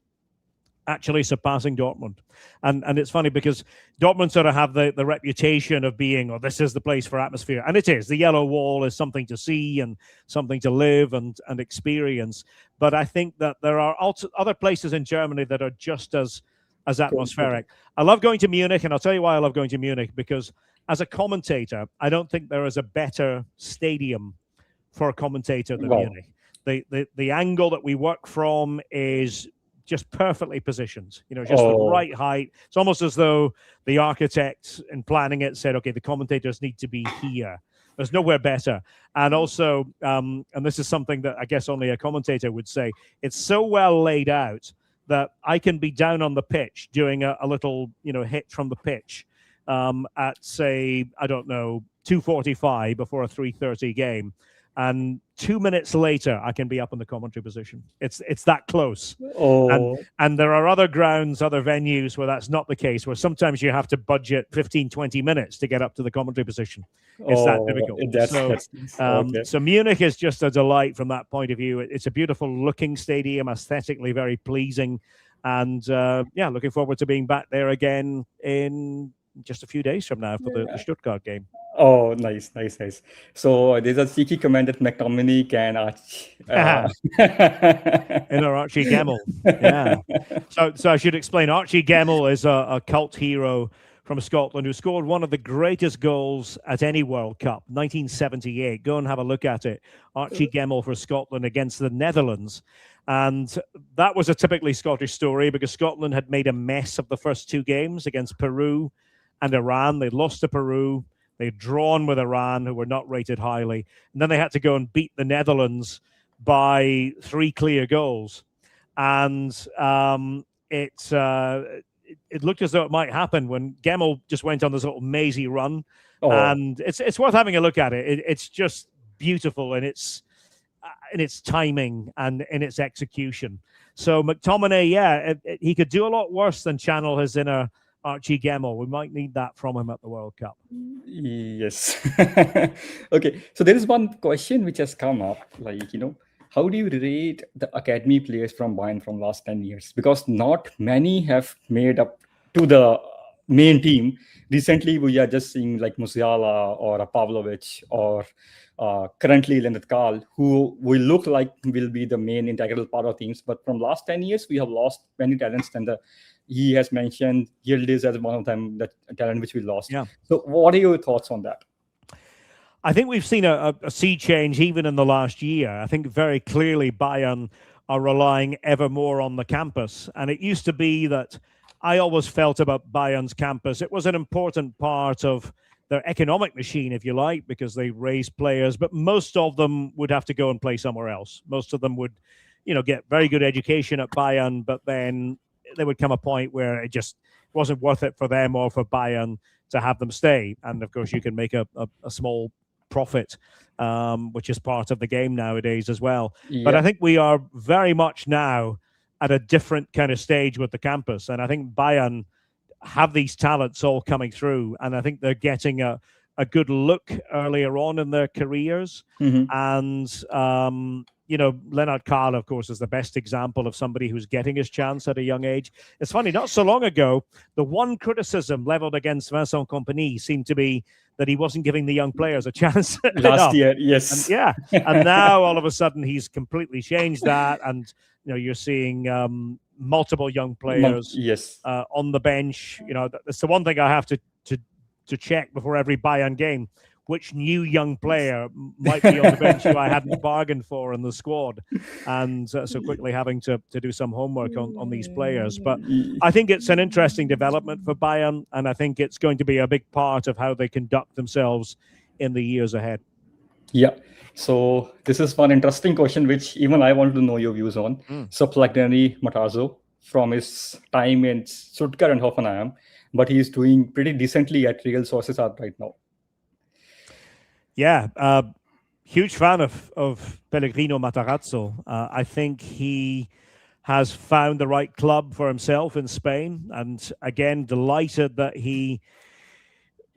actually surpassing Dortmund. And it's funny because Dortmund sort of have the reputation of being, this is the place for atmosphere. And it is. The yellow wall is something to see and something to live and experience. But I think that there are also other places in Germany that are just as atmospheric. I love going to Munich, and I'll tell you why I love going to Munich, because as a commentator, I don't think there is a better stadium for a commentator than Munich. The angle that we work from is just perfectly positioned, just the right height. It's almost as though the architect in planning it said, okay, the commentators need to be here. There's nowhere better. And also, and this is something that I guess only a commentator would say, it's so well laid out that I can be down on the pitch doing a little, hit from the pitch at, say, I don't know, 2:45 before a 3:30 game. and 2 minutes later, I can be up in the commentary position. It's that close. Oh, And there are other grounds, other venues where that's not the case, where sometimes you have to budget 15, 20 minutes to get up to the commentary position. It's that difficult. That's okay. So Munich is just a delight from that point of view. It's a beautiful looking stadium, aesthetically very pleasing. And looking forward to being back there again in just a few days from now for the Stuttgart game. Oh, nice. So there's a cheeky comment that McTominay can in our Archie Gemmell. Yeah. So I should explain. Archie Gemmell is a cult hero from Scotland who scored one of the greatest goals at any World Cup, 1978. Go and have a look at it. Archie Gemmell for Scotland against the Netherlands. And that was a typically Scottish story because Scotland had made a mess of the first two games against Peru and Iran. They lost to Peru. They'd drawn with Iran, who were not rated highly. And then they had to go and beat the Netherlands by 3 clear goals. And it looked as though it might happen when Gemmell just went on this little mazy run. And it's worth having a look at it. It's just beautiful in its timing and in its execution. So McTominay, he could do a lot worse than channel his inner Archie Gemmell. We might need that from him at the World Cup. Yes. Okay. So there is one question which has come up, how do you rate the academy players from Bayern from last 10 years? Because not many have made up to the main team. Recently, we are just seeing like Musiala or Pavlovic or currently Leonard Karl, who will look like will be the main integral part of teams. But from last 10 years, we have lost many talents, and he has mentioned Yildiz as one of them, that talent which we lost. Yeah. So what are your thoughts on that? I think we've seen a sea change even in the last year. I think very clearly Bayern are relying ever more on the campus. And it used to be that I always felt about Bayern's campus, it was an important part of their economic machine, if you like, because they raise players, but most of them would have to go and play somewhere else. Most of them would, get very good education at Bayern, but then there would come a point where it just wasn't worth it for them or for Bayern to have them stay. And of course, you can make a small profit, which is part of the game nowadays as well. Yeah. But I think we are very much now at a different kind of stage with the campus. And I think Bayern have these talents all coming through. And I think they're getting a good look earlier on in their careers. Mm-hmm. And, Leonard Karl, of course, is the best example of somebody who's getting his chance at a young age. It's funny, not so long ago, the one criticism leveled against Vincent Kompany seemed to be that he wasn't giving the young players a chance. Last year, yes. And now all of a sudden he's completely changed that. And, you're seeing multiple young players on the bench. That's the one thing I have to check before every Bayern game, which new young player might be on the bench who I hadn't bargained for in the squad. And so quickly having to do some homework on these players. But I think it's an interesting development for Bayern, and I think it's going to be a big part of how they conduct themselves in the years ahead. Yeah. So this is one interesting question, which even I wanted to know your views on. So Pellegrini Matarazzo, from his time in Stuttgart and Hoffenheim, but he's doing pretty decently at Real Sociedad right now. Yeah, huge fan of Pellegrino Matarazzo. I think he has found the right club for himself in Spain. And again, delighted that he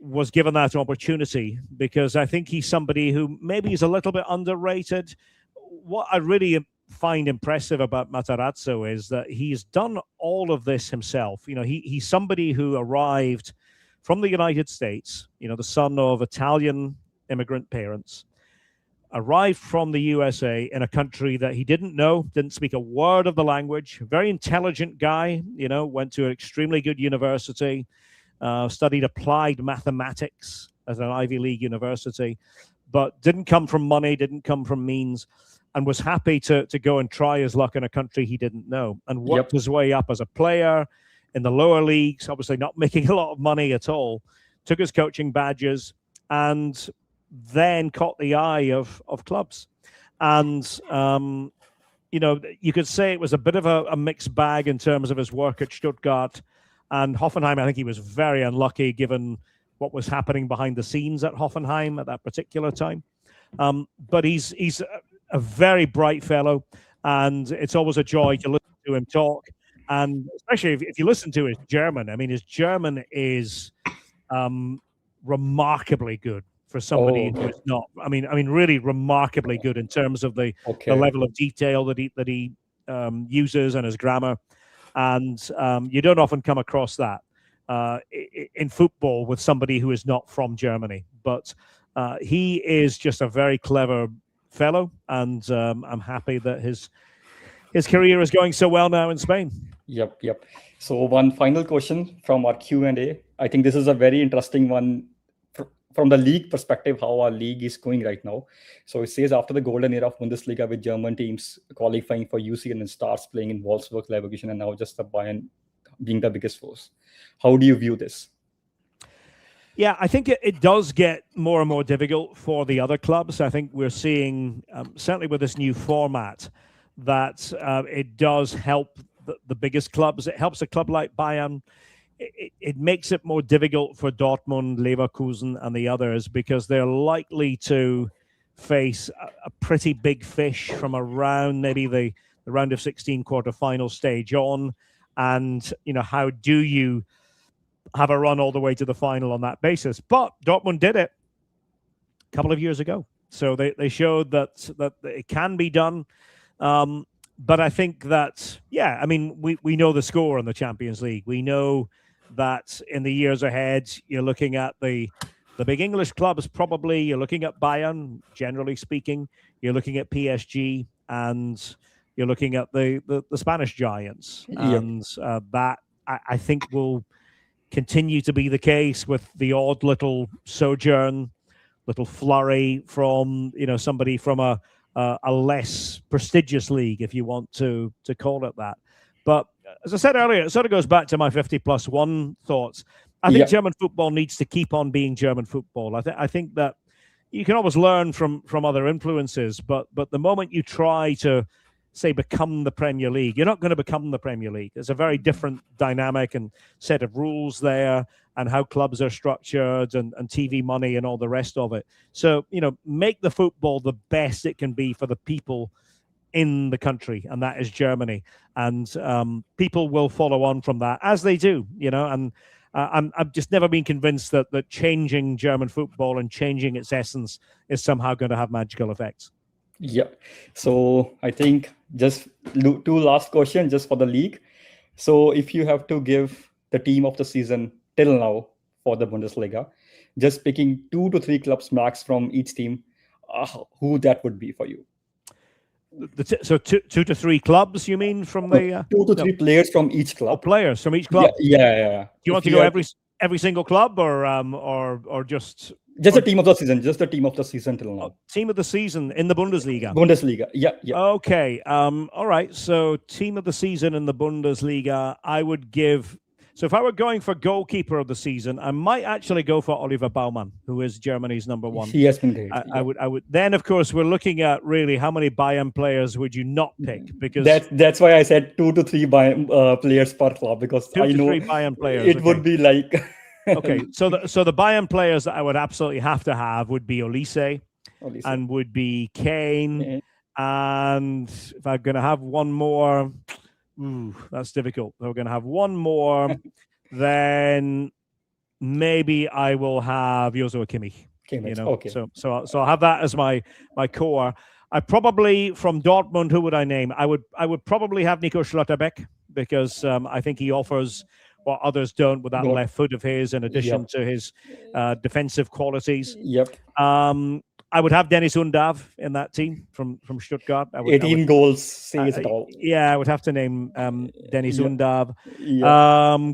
was given that opportunity, because I think he's somebody who maybe is a little bit underrated. What I really find impressive about Matarazzo is that he's done all of this himself. He's somebody who arrived from the United States, the son of Italian immigrant parents, arrived from the USA in a country that he didn't know, didn't speak a word of the language, very intelligent guy, went to an extremely good university, studied applied mathematics at an Ivy League university, but didn't come from money, didn't come from means, and was happy to go and try his luck in a country he didn't know, and worked his way up as a player in the lower leagues, obviously not making a lot of money at all, took his coaching badges, and then caught the eye of clubs. And, you could say it was a bit of a mixed bag in terms of his work at Stuttgart and Hoffenheim. I think he was very unlucky given what was happening behind the scenes at Hoffenheim at that particular time. But he's a very bright fellow, and it's always a joy to listen to him talk. And especially if you listen to his German, I mean, his German is remarkably good for somebody who is not. I mean, really remarkably good in terms of the level of detail that he uses and his grammar. And you don't often come across that in football with somebody who is not from Germany. But he is just a very clever fellow, and I'm happy that his career is going so well now in Spain. Yep. So one final question from our Q&A. I think this is a very interesting one from the league perspective, how our league is going right now. So it says, after the golden era of Bundesliga with German teams qualifying for UCL and Stars playing in Wolfsburg, Leverkusen, and now just the Bayern being the biggest force. How do you view this? Yeah, I think it does get more and more difficult for the other clubs. I think we're seeing, certainly with this new format, that it does help the biggest clubs. It helps a club like Bayern. It makes it more difficult for Dortmund, Leverkusen, and the others, because they're likely to face a pretty big fish from around maybe the round of 16 quarterfinal stage on. And, how do you have a run all the way to the final on that basis? But Dortmund did it a couple of years ago. So they showed that it can be done. But I think that, we know the score in the Champions League. We know that in the years ahead, you're looking at the big English clubs, probably. You're looking at Bayern, generally speaking. You're looking at PSG, and you're looking at the Spanish giants. And that, I think, will continue to be the case, with the odd little sojourn, little flurry from, somebody from a less prestigious league, if you want to call it that. But as I said earlier, it sort of goes back to my 50+1 thoughts. I think German football needs to keep on being German football. I think that you can always learn from other influences, but the moment you try to, say, become the Premier League, you're not going to become the Premier League. There's a very different dynamic and set of rules there, and how clubs are structured, and TV money and all the rest of it. So, make the football the best it can be for the people in the country, and that is Germany. And people will follow on from that, as they do, and I've just never been convinced that changing German football and changing its essence is somehow going to have magical effects. Yeah. So I think just two last questions just for the league. So if you have to give the team of the season till now for the Bundesliga, just picking 2 to 3 clubs max from each team, who that would be for you? So 2 to 3 clubs, you mean, from the 2 to 3 players from each club? Oh, players from each club. Yeah. Do you want to go every single club, or just the team of the season? Just the team of the season till now. Team of the season in the Bundesliga. Bundesliga. Yeah. Okay. All right. So team of the season in the Bundesliga, I would give. So if I were going for goalkeeper of the season, I might actually go for Oliver Baumann, who is Germany's number 1. He has been great. I would. Then, of course, we're looking at really how many Bayern players would you not pick? Because that's why I said 2 to 3 Bayern players per club, because 2 I to know 3 Bayern players. It would be like. Okay, so the Bayern players that I would absolutely have to have would be Olise. And would be Kane. And if I'm going to have one more, that's difficult. If we're going to have one more, then maybe I will have Joshua Kimmich. Okay. So I'll have that as my core. I probably, from Dortmund, who would I name? I would probably have Nico Schlotterbeck, because I think he offers what others don't with that left foot of his, in addition to his defensive qualities. I would have Dennis Undav in that team from Stuttgart. 18 goals says it all. Yeah, I would have to name Dennis Undav.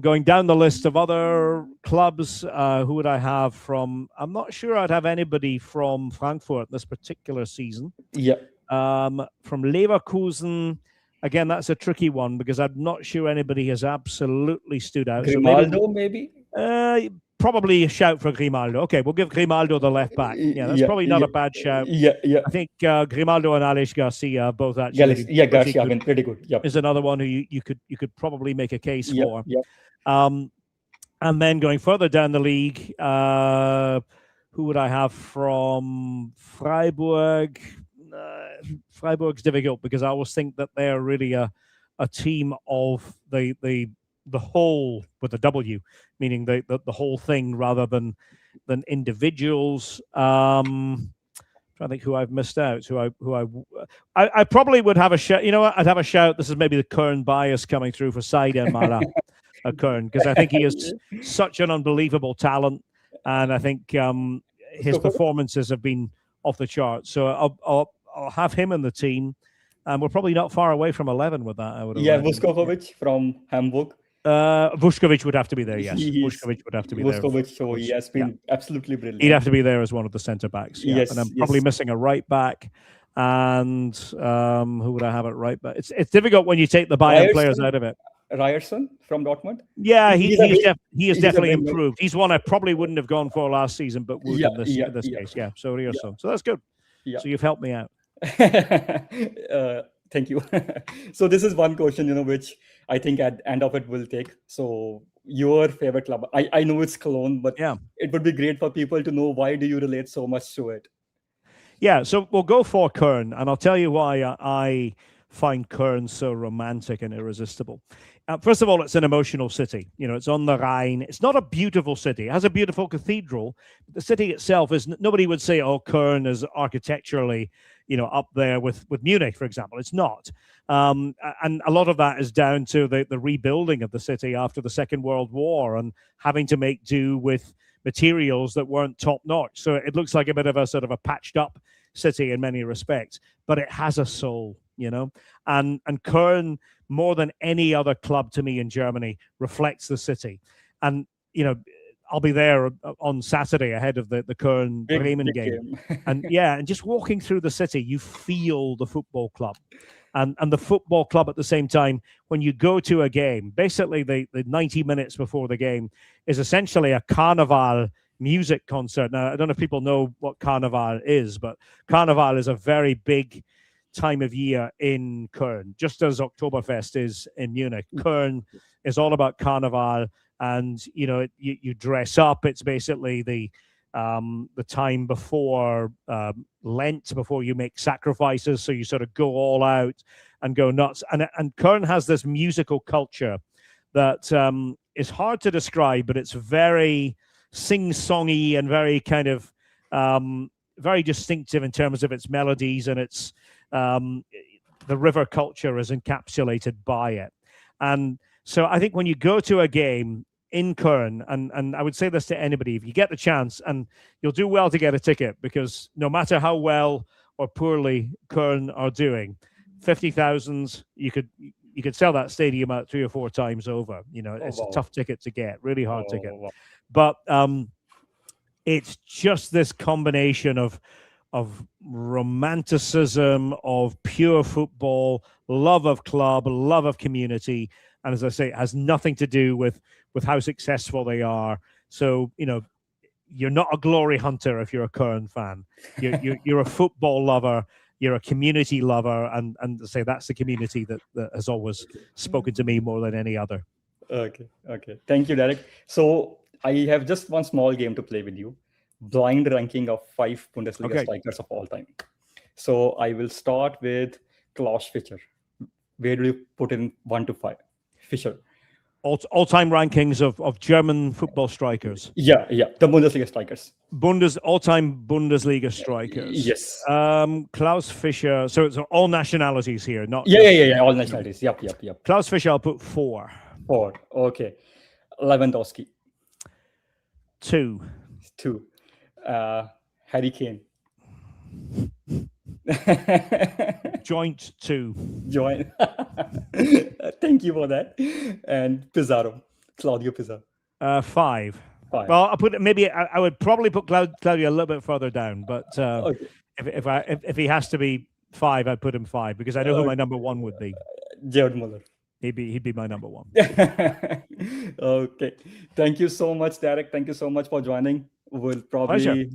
Going down the list of other clubs, who would I have from? I'm not sure I'd have anybody from Frankfurt this particular season. From Leverkusen, again, that's a tricky one, because I'm not sure anybody has absolutely stood out. Grimaldo, maybe? Probably a shout for Grimaldo. Okay, we'll give Grimaldo the left back. Yeah, that's probably not a bad shout. I think Grimaldo and Alex Garcia both actually. Garcia have been pretty good. Is another one who you could probably make a case for. And then going further down the league, Who would I have from Freiburg? Freiburg's difficult because I always think that they're really a team of the whole with a W, meaning the whole thing rather than individuals. I think who I've missed out. I probably would have a shout. You know what? I'd have a shout. This is maybe the Kern bias coming through for Saida Mara Kern, because I think he is such an unbelievable talent, and I think his performances have been off the charts. So I'll have him in the team, and we're probably not far away from 11 with that. I would. Yeah, Vuskovic from Hamburg. Vuskovic would have to be there, yes. Vuskovic would have to be there. So he has been absolutely brilliant. He'd have to be there as one of the centre backs. Yeah. Yes, and I'm probably missing a right back. And who would I have at right back? It's difficult when you take the Bayern players out of it. Ryerson from Dortmund. Yeah, he is definitely improved. He's one I probably wouldn't have gone for last season, but would in this case. Yeah, so Ryerson. So that's good. Yeah. So you've helped me out. Thank you. So this is one question, which I think at end of it will take. So your favorite club? I know it's Cologne, but it would be great for people to know why do you relate so much to it? Yeah, so we'll go for Köln, and I'll tell you why I find Köln so romantic and irresistible. First of all, it's an emotional city. It's on the Rhine. It's not a beautiful city. It has a beautiful cathedral. The city itself is, nobody would say, oh, Köln is architecturally, up there with Munich, for example. It's not. And a lot of that is down to the rebuilding of the city after the Second World War and having to make do with materials that weren't top notch. So it looks like a bit of a sort of a patched up city in many respects, but it has a soul, and Köln, more than any other club to me in Germany, reflects the city. And, I'll be there on Saturday ahead of the Köln Bremen game. And just walking through the city, you feel the football club. And the football club at the same time, when you go to a game, basically the 90 minutes before the game is essentially a carnival music concert. Now, I don't know if people know what carnival is, but carnival is a very big time of year in Köln, just as Oktoberfest is in Munich. Köln is all about carnival, and you dress up. It's basically the time before Lent, before you make sacrifices, so you sort of go all out and go nuts. And Köln has this musical culture that is hard to describe, but it's very sing-songy and very kind of very distinctive in terms of its melodies, and its the river culture is encapsulated by it. And so I think when you go to a game in Köln, and I would say this to anybody, if you get the chance, and you'll do well to get a ticket, because no matter how well or poorly Köln are doing, 50,000, you could sell that stadium out 3 or 4 times over. It's a tough ticket to get, really hard ticket. But it's just this combination of romanticism, of pure football, love of club, love of community. And as I say, it has nothing to do with how successful they are. So, you're not a glory hunter if you're a Köln fan. You're a football lover. You're a community lover. And to say that's the community that has always spoken to me more than any other. Okay. Thank you, Derek. So I have just one small game to play with you. Blind ranking of 5 Bundesliga strikers of all time. So I will start with Klaus Fischer. Where do you put in 1 to 5? Fischer. All-time rankings of German football strikers. Yeah. The Bundesliga strikers. All-time Bundesliga strikers. Yes. Klaus Fischer. So it's all nationalities here, not. Yeah. All nationalities. Yep. Klaus Fischer, I'll put 4. 4. Okay. Lewandowski. 2. Harry Kane. Joint 2. Thank you for that. And Pizarro, Claudio Pizarro. 5. Well, I'll put maybe I would probably put Claudio a little bit further down, but if he has to be 5, I'd put him 5, because I know who my number 1 would be. Gerd Muller. He'd be my number 1. Okay. Thank you so much, Derek. Thank you so much for joining. We'll probably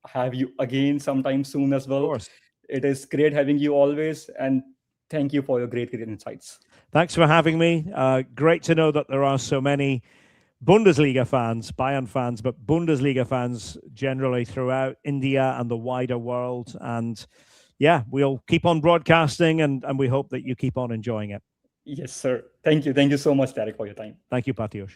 have you again sometime soon as well. Of course. It is great having you always, and thank you for your great insights. Thanks for having me. Great to know that there are so many Bundesliga fans, Bayern fans, but Bundesliga fans generally throughout India and the wider world. And yeah, we'll keep on broadcasting, and we hope that you keep on enjoying it. Yes, sir. Thank you. Thank you so much, Derek, for your time. Thank you, Pratyush.